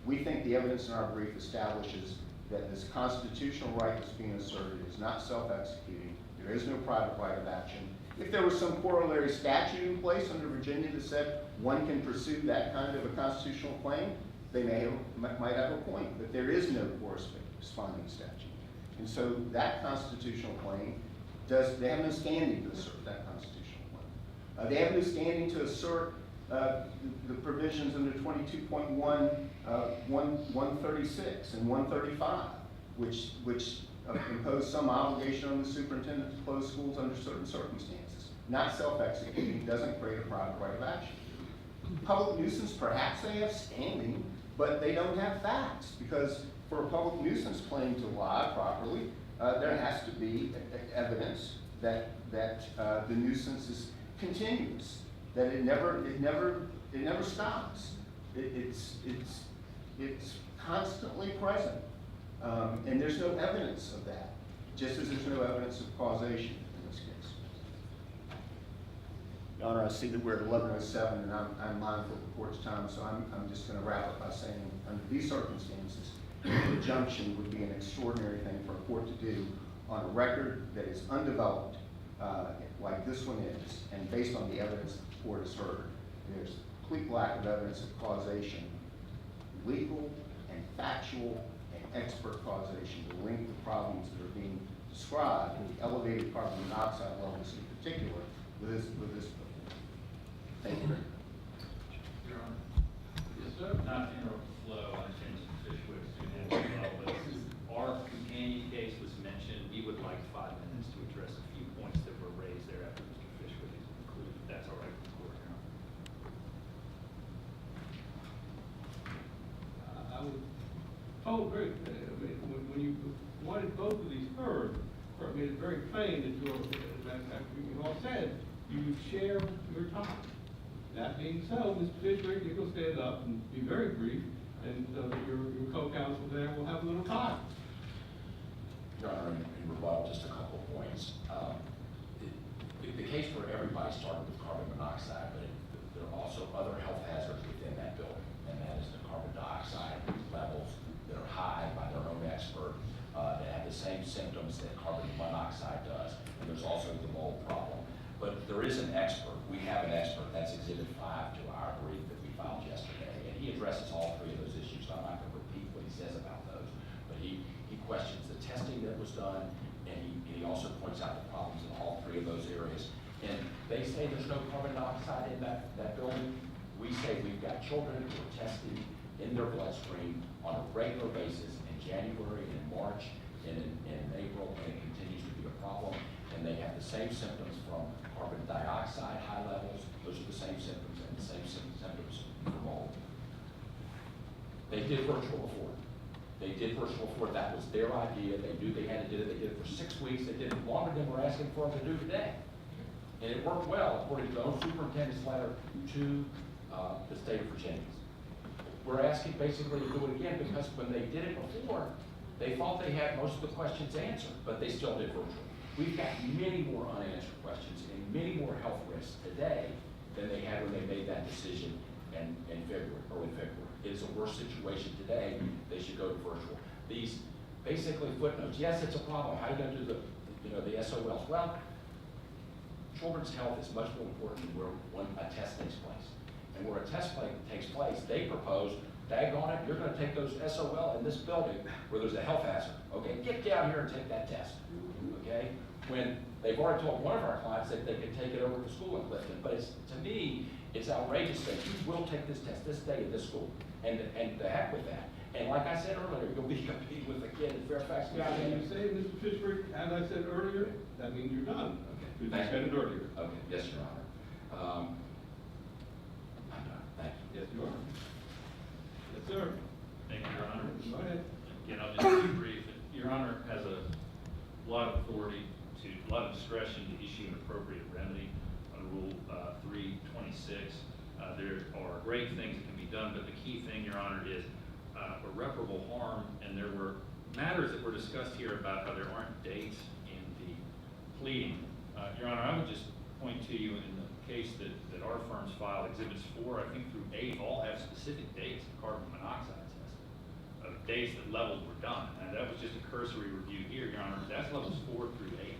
We think the evidence in our brief establishes that this constitutional right that's being asserted is not self-executing. There is no private right of action. If there was some corollary statute in place under Virginia that said one can pursue that kind of a constitutional claim, might have a point, but there is no corresponding statute. And so that constitutional claim they have no standing to assert that constitutional claim. They have no standing to assert the provisions under 22.1, 136 and 135, which impose some obligation on the superintendent to close schools under certain circumstances. Not self-executing, doesn't create a private right of action. Public nuisance, perhaps they have standing, but they don't have facts, because for a public nuisance claim to lie properly, there has to be evidence that the nuisance is continuous, that it never stops. It's constantly present, and there's no evidence of that, just as there's no evidence of causation in this case. Your Honor, I see that we're at 11:07, and I'm mindful of the court's time, so I'm just going to wrap up by saying, under these circumstances, an injunction would be an extraordinary thing for a court to do on a record that is undeveloped, like this one is, and based on the evidence that the court has heard. There's complete lack of evidence of causation, legal and factual and expert causation to link the problems that are being described with the elevated carbon monoxide levels in particular with this building. Thank you. Your Honor. Yes, sir. Not to interrupt the flow, I understand Mr. Fishwick's going to handle it well, but our companion case was mentioned. We would like 5 minutes to address a few points that were raised there after Mr. Fishwick is concluded. That's all right with the court, Your Honor. I would totally agree. When you wanted both of these heard, it made it very plain that you all said you would share your time. That being so, Mr. Fishwick, you will stand up and be very brief, and so that your co-counsel there will have a little time. Your Honor, in rebuttal, just a couple of points. The case where everybody started with carbon monoxide, but there are also other health hazards within that building, and that is the carbon dioxide levels that are high by their own expert, that have the same symptoms that carbon monoxide does. And there's also the mold problem. But there is an expert. We have an expert. That's Exhibit 5 to our brief that we filed yesterday. And he addresses all 3 of those issues. I'm not going to repeat what he says about those. But he questions the testing that was done, and he also points out the problems in all 3 of those areas. And they say there's no carbon dioxide in that building. We say we've got children who are tested in their bloodstream on a regular basis in January and March and in April, and it continues to be a problem. And they have the same symptoms from carbon dioxide high levels. Those are the same symptoms, and the same symptoms for mold. They did virtual before. That was their idea. They knew they had to do it. They did it for 6 weeks. They did it longer than we're asking for them to do today. And it worked well, according to the own superintendent's letter to the state of Virginia. We're asking basically to do it again because when they did it before, they thought they had most of the questions answered, but they still did virtual. We've got many more unanswered questions and many more health risks today than they had when they made that decision in early February. It is a worse situation today. They should go to virtual. These basically footnotes. Yes, it's a problem. How are you going to do the SOLs? Well, children's health is much more important than when a test takes place. And where a test takes place, they propose, daggone it, you're going to take those SOL in this building where there's a health hazard. Okay, get down here and take that test. Okay, when they've already told one of our clients that they could take it over to school in Clifton, but to me, it's outrageous that you will take this test this day at this school, and the heck with that. And like I said earlier, you'll be competing with the kid in Fairfax. Yeah, and you say, Mr. Fishwick, as I said earlier, that means you're done. Okay. You said it earlier. Okay, yes, Your Honor. I'm done. Thank you. Yes, you are. Yes, sir. Thank you, Your Honor. Go ahead. Again, I'll just be brief. Your Honor has a lot of authority a lot of discretion to issue an appropriate remedy under Rule 326. There are great things that can be done, but the key thing, Your Honor, is irreparable harm, and there were matters that were discussed here about how there aren't dates in the pleading. Your Honor, I would just point to you in the case that our firms filed, Exhibits 4, I think through 8, all have specific dates of carbon monoxide testing, of dates that levels were done. And that was just a cursory review here, Your Honor. That's levels 4 through 8.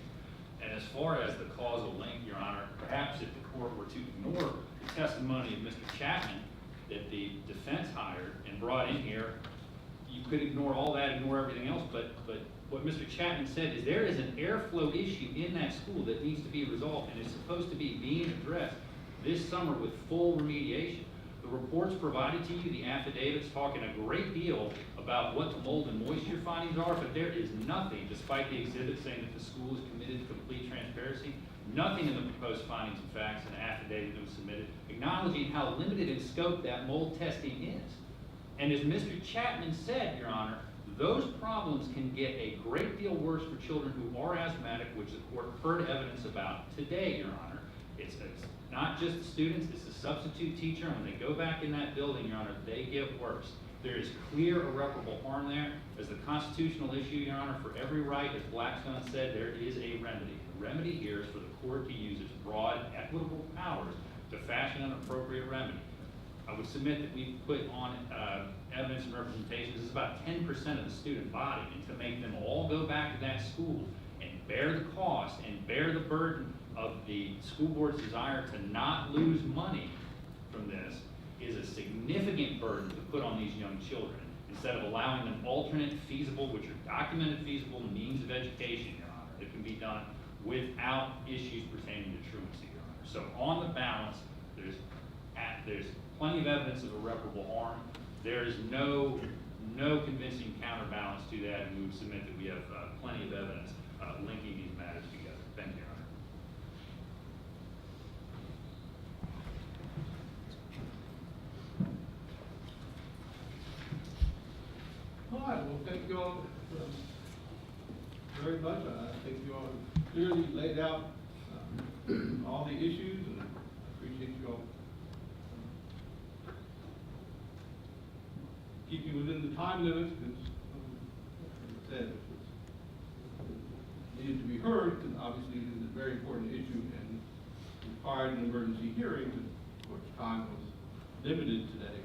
And as far as the causal link, Your Honor, perhaps if the court were to ignore the testimony of Mr. Chapman, that the defense hired and brought in here, you could ignore all that, ignore everything else, but what Mr. Chapman said is there is an airflow issue in that school that needs to be resolved and is supposed to be being addressed this summer with full remediation. The reports provided to you, the affidavits talking a great deal about what the mold and moisture findings are, but there is nothing, despite the exhibit saying that the school is committed to complete transparency, nothing in the proposed findings and facts and affidavit that was submitted acknowledging how limited in scope that mold testing is. And as Mr. Chapman said, Your Honor, those problems can get a great deal worse for children who are asthmatic, which the court heard evidence about today, Your Honor. It's not just the students, it's the substitute teacher, and when they go back in that building, Your Honor, they get worse. There is clear irreparable harm there. As the constitutional issue, Your Honor, for every right, as Blackstone said, there is a remedy. The remedy here is for the court to use its broad, equitable powers to fashion an appropriate remedy. I would submit that we've put on evidence and representations. This is about 10% of the student body, and to make them all go back to that school and bear the cost and bear the burden of the school board's desire to not lose money from this is a significant burden to put on these young children, instead of allowing them alternate feasible, which are documented feasible means of education, Your Honor, that can be done without issues pertaining to truancy, Your Honor. So on the balance, there's plenty of evidence of irreparable harm. There is no convincing counterbalance to that, and we would submit that we have plenty of evidence linking these matters together. Thank you, Your Honor. All right, well, thank you all very much. I think you all clearly laid out all the issues, and I appreciate you all keeping within the time limits, because, as I said, it needed to be heard, because obviously it is a very important issue and required an emergency hearing, and of course time was limited today.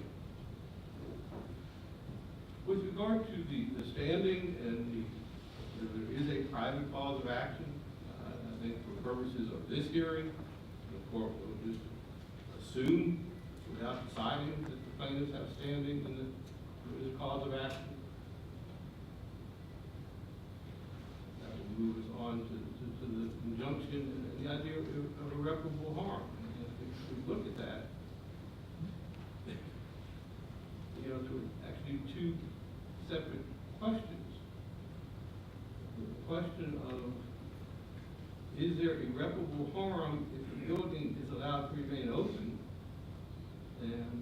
With regard to the standing and there is a private cause of action, I think for purposes of this hearing, the court will just assume without deciding that the plaintiffs have standing in the cause of action. That will move us on to the injunction and the idea of irreparable harm. And if we look at that, you know, to actually two separate questions. The question of, is there irreparable harm if the building is allowed to remain open? And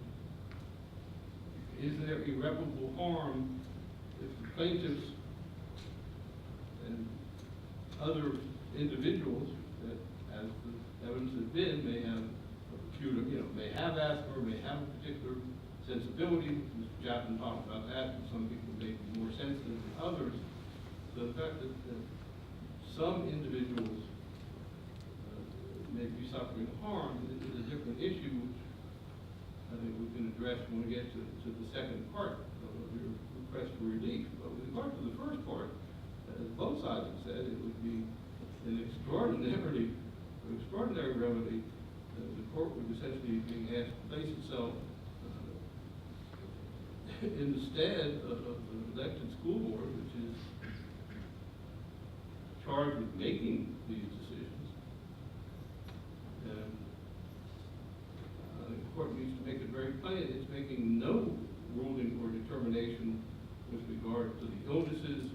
is there irreparable harm if the plaintiffs and other individuals that, as the evidence has been, may have a peculiar, may have asthma, may have a particular sensibility? Mr. Chapman talked about that, and some people may be more sensitive than others. So the fact that some individuals may be suffering harm is a different issue, which I think we can address when we get to the second part of your request for relief. But with regard to the first part, as both sides have said, it would be an extraordinary remedy. The court would essentially be asked to place itself in the stead of the elected school board, which is charged with making these decisions. And the court needs to make it very plain, it's making no ruling or determination with regard to the illnesses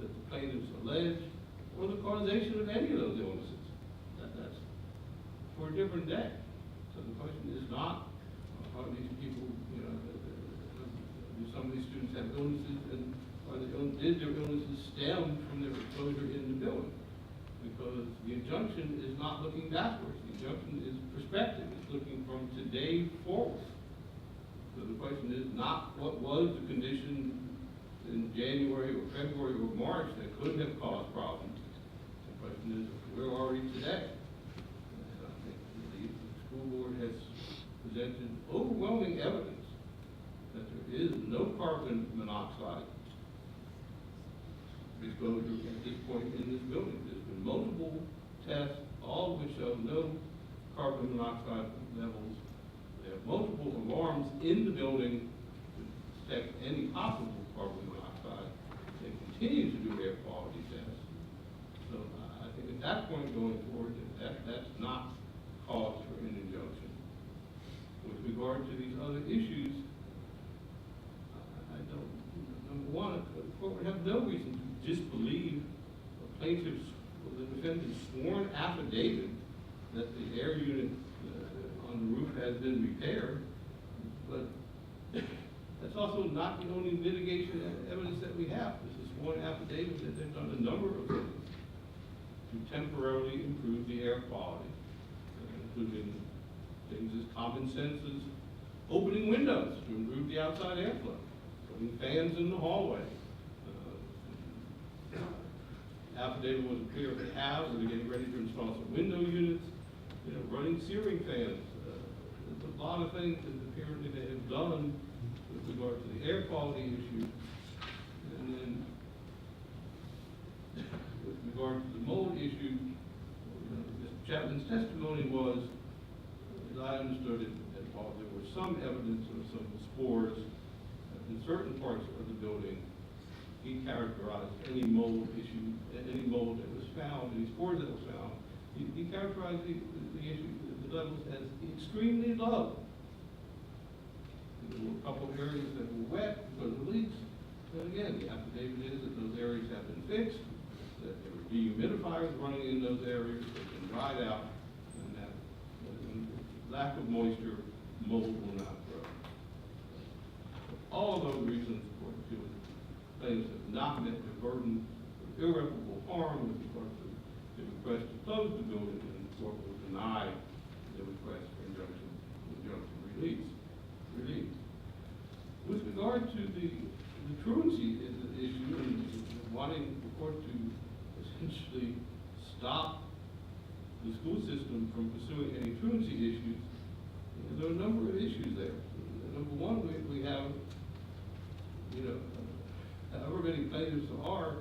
that the plaintiffs allege, or the causation of any of those illnesses. That's for a different day. So the question is not, are these people, do some of these students have illnesses, and did their illnesses stem from their exposure in the building? Because the injunction is not looking backwards. The injunction is perspective. It's looking from today forward. So the question is not what was the condition in January or February or March that could have caused problems. The question is, where are we today? And I think the school board has presented overwhelming evidence that there is no carbon monoxide exposure at this point in this building. There's been multiple tests, all of which show no carbon monoxide levels They have multiple alarms in the building to detect any possible carbon monoxide. They continue to do air quality tests. So I think at that point going forward, that's not cause for an injunction. With regard to these other issues, I don't, number one, the court would have no reason to disbelieve a plaintiff's or the defendant's sworn affidavit that the air unit on the roof has been repaired, but that's also not the only mitigation evidence that we have. This is sworn affidavit that they've done a number of things to temporarily improve the air quality, including things as common sense as opening windows to improve the outside airflow, putting fans in the hallway. Affidavit wasn't clear if they have, or they're getting ready to install some window units, running ceiling fans. There's a lot of things that apparently they have done with regard to the air quality issue. And then with regard to the mold issue, Mr. Chapman's testimony was, as I understood it, that while there was some evidence of some spores in certain parts of the building, he characterized any mold issue, any mold that was found, any spores that was found, he characterized the issue, the levels as extremely low. There were a couple of areas that were wet because of leaks. And again, the affidavit is that those areas have been fixed, that there were dehumidifiers running in those areas, they've been dried out, and that lack of moisture, mold will not grow. All of those reasons, according to it, claims have not met the burden of irreparable harm with regard to the request to close the building, and the court will deny the request for injunction relief. With regard to the truancy issue and wanting the court to essentially stop the school system from pursuing any truancy issues, there are a number of issues there. Number one, we have, however many plaintiffs there are,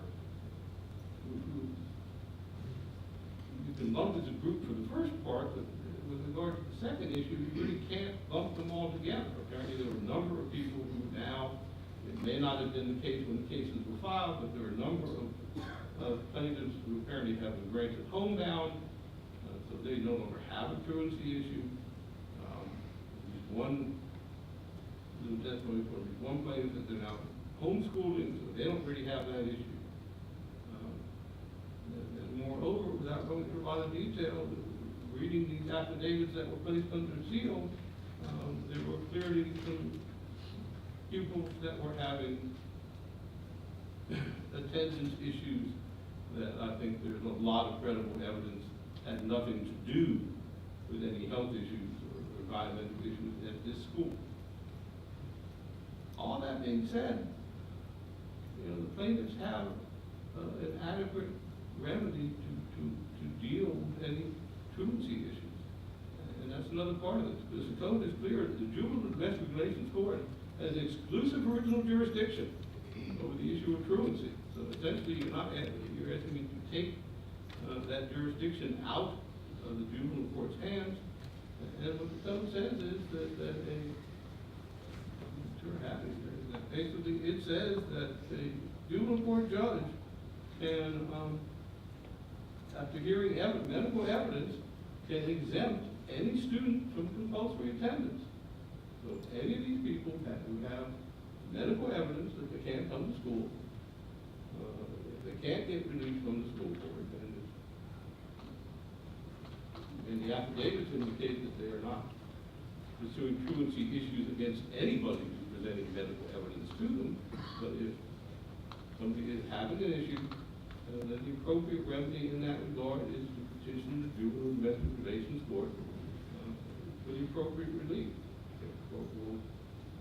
who you can lump as a group for the first part, but with regard to the second issue, you really can't lump them all together. Apparently there were a number of people who now, it may not have been the case when the cases were filed, but there are a number of plaintiffs who apparently have been granted homebound, so they no longer have a truancy issue. One little testimony from one plaintiff that they're now homeschooling, so they don't really have that issue. And moreover, without going through a lot of detail, reading these affidavits that were placed under seal, there were clearly some pupils that were having attendance issues that I think there's a lot of credible evidence had nothing to do with any health issues or environmental issues at this school. All that being said, the plaintiffs have an adequate remedy to deal with any truancy issues. And that's another part of this, because the code is clear that the Juvenile Domestic Relations Court has exclusive original jurisdiction over the issue of truancy. So essentially, you're asking me to take that jurisdiction out of the juvenile court's hands. And what the code says is that basically it says that a juvenile court judge can, after hearing medical evidence, can exempt any student from compulsory attendance. So if any of these people who have medical evidence that they can't come to school, if they can't get released from the school board, and the affidavits indicate that they are not pursuing truancy issues against anybody who's presenting medical evidence to them, but if somebody is having an issue, then the appropriate remedy in that regard is to petition the Juvenile Domestic Relations Court for the appropriate relief. The court will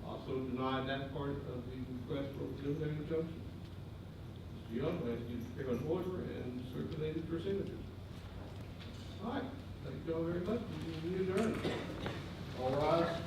also deny that part of the request for a preliminary injunction. Mr. Young, I ask you to prepare an order and circulate it for signatures. All right. Thank you all very much. We adjourn. All rise.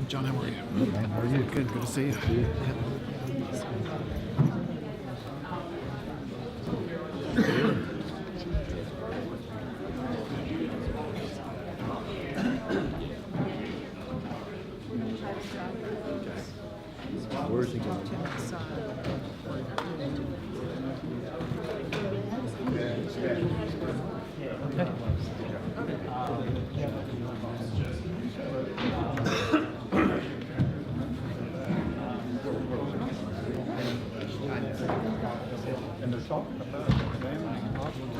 John, how are you? How are you? Good to see you. Where's he going?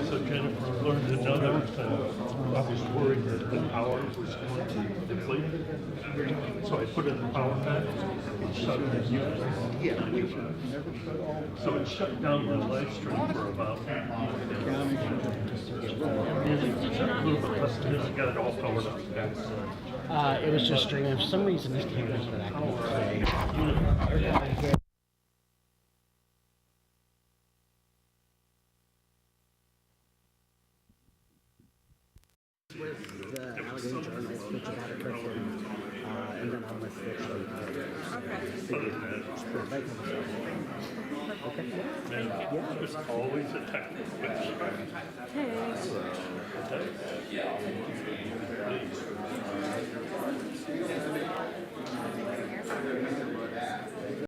So Jennifer learned another thing. I was worried that the power was going to deplete. So I put in the power pack and shut the unit. So it shut down the live stream for about I got it all powered up. It was just streaming. For some reason, this camera's been acting today. With the Allegheny Journal, which about it from, and then I'm with And it's always a technical issue.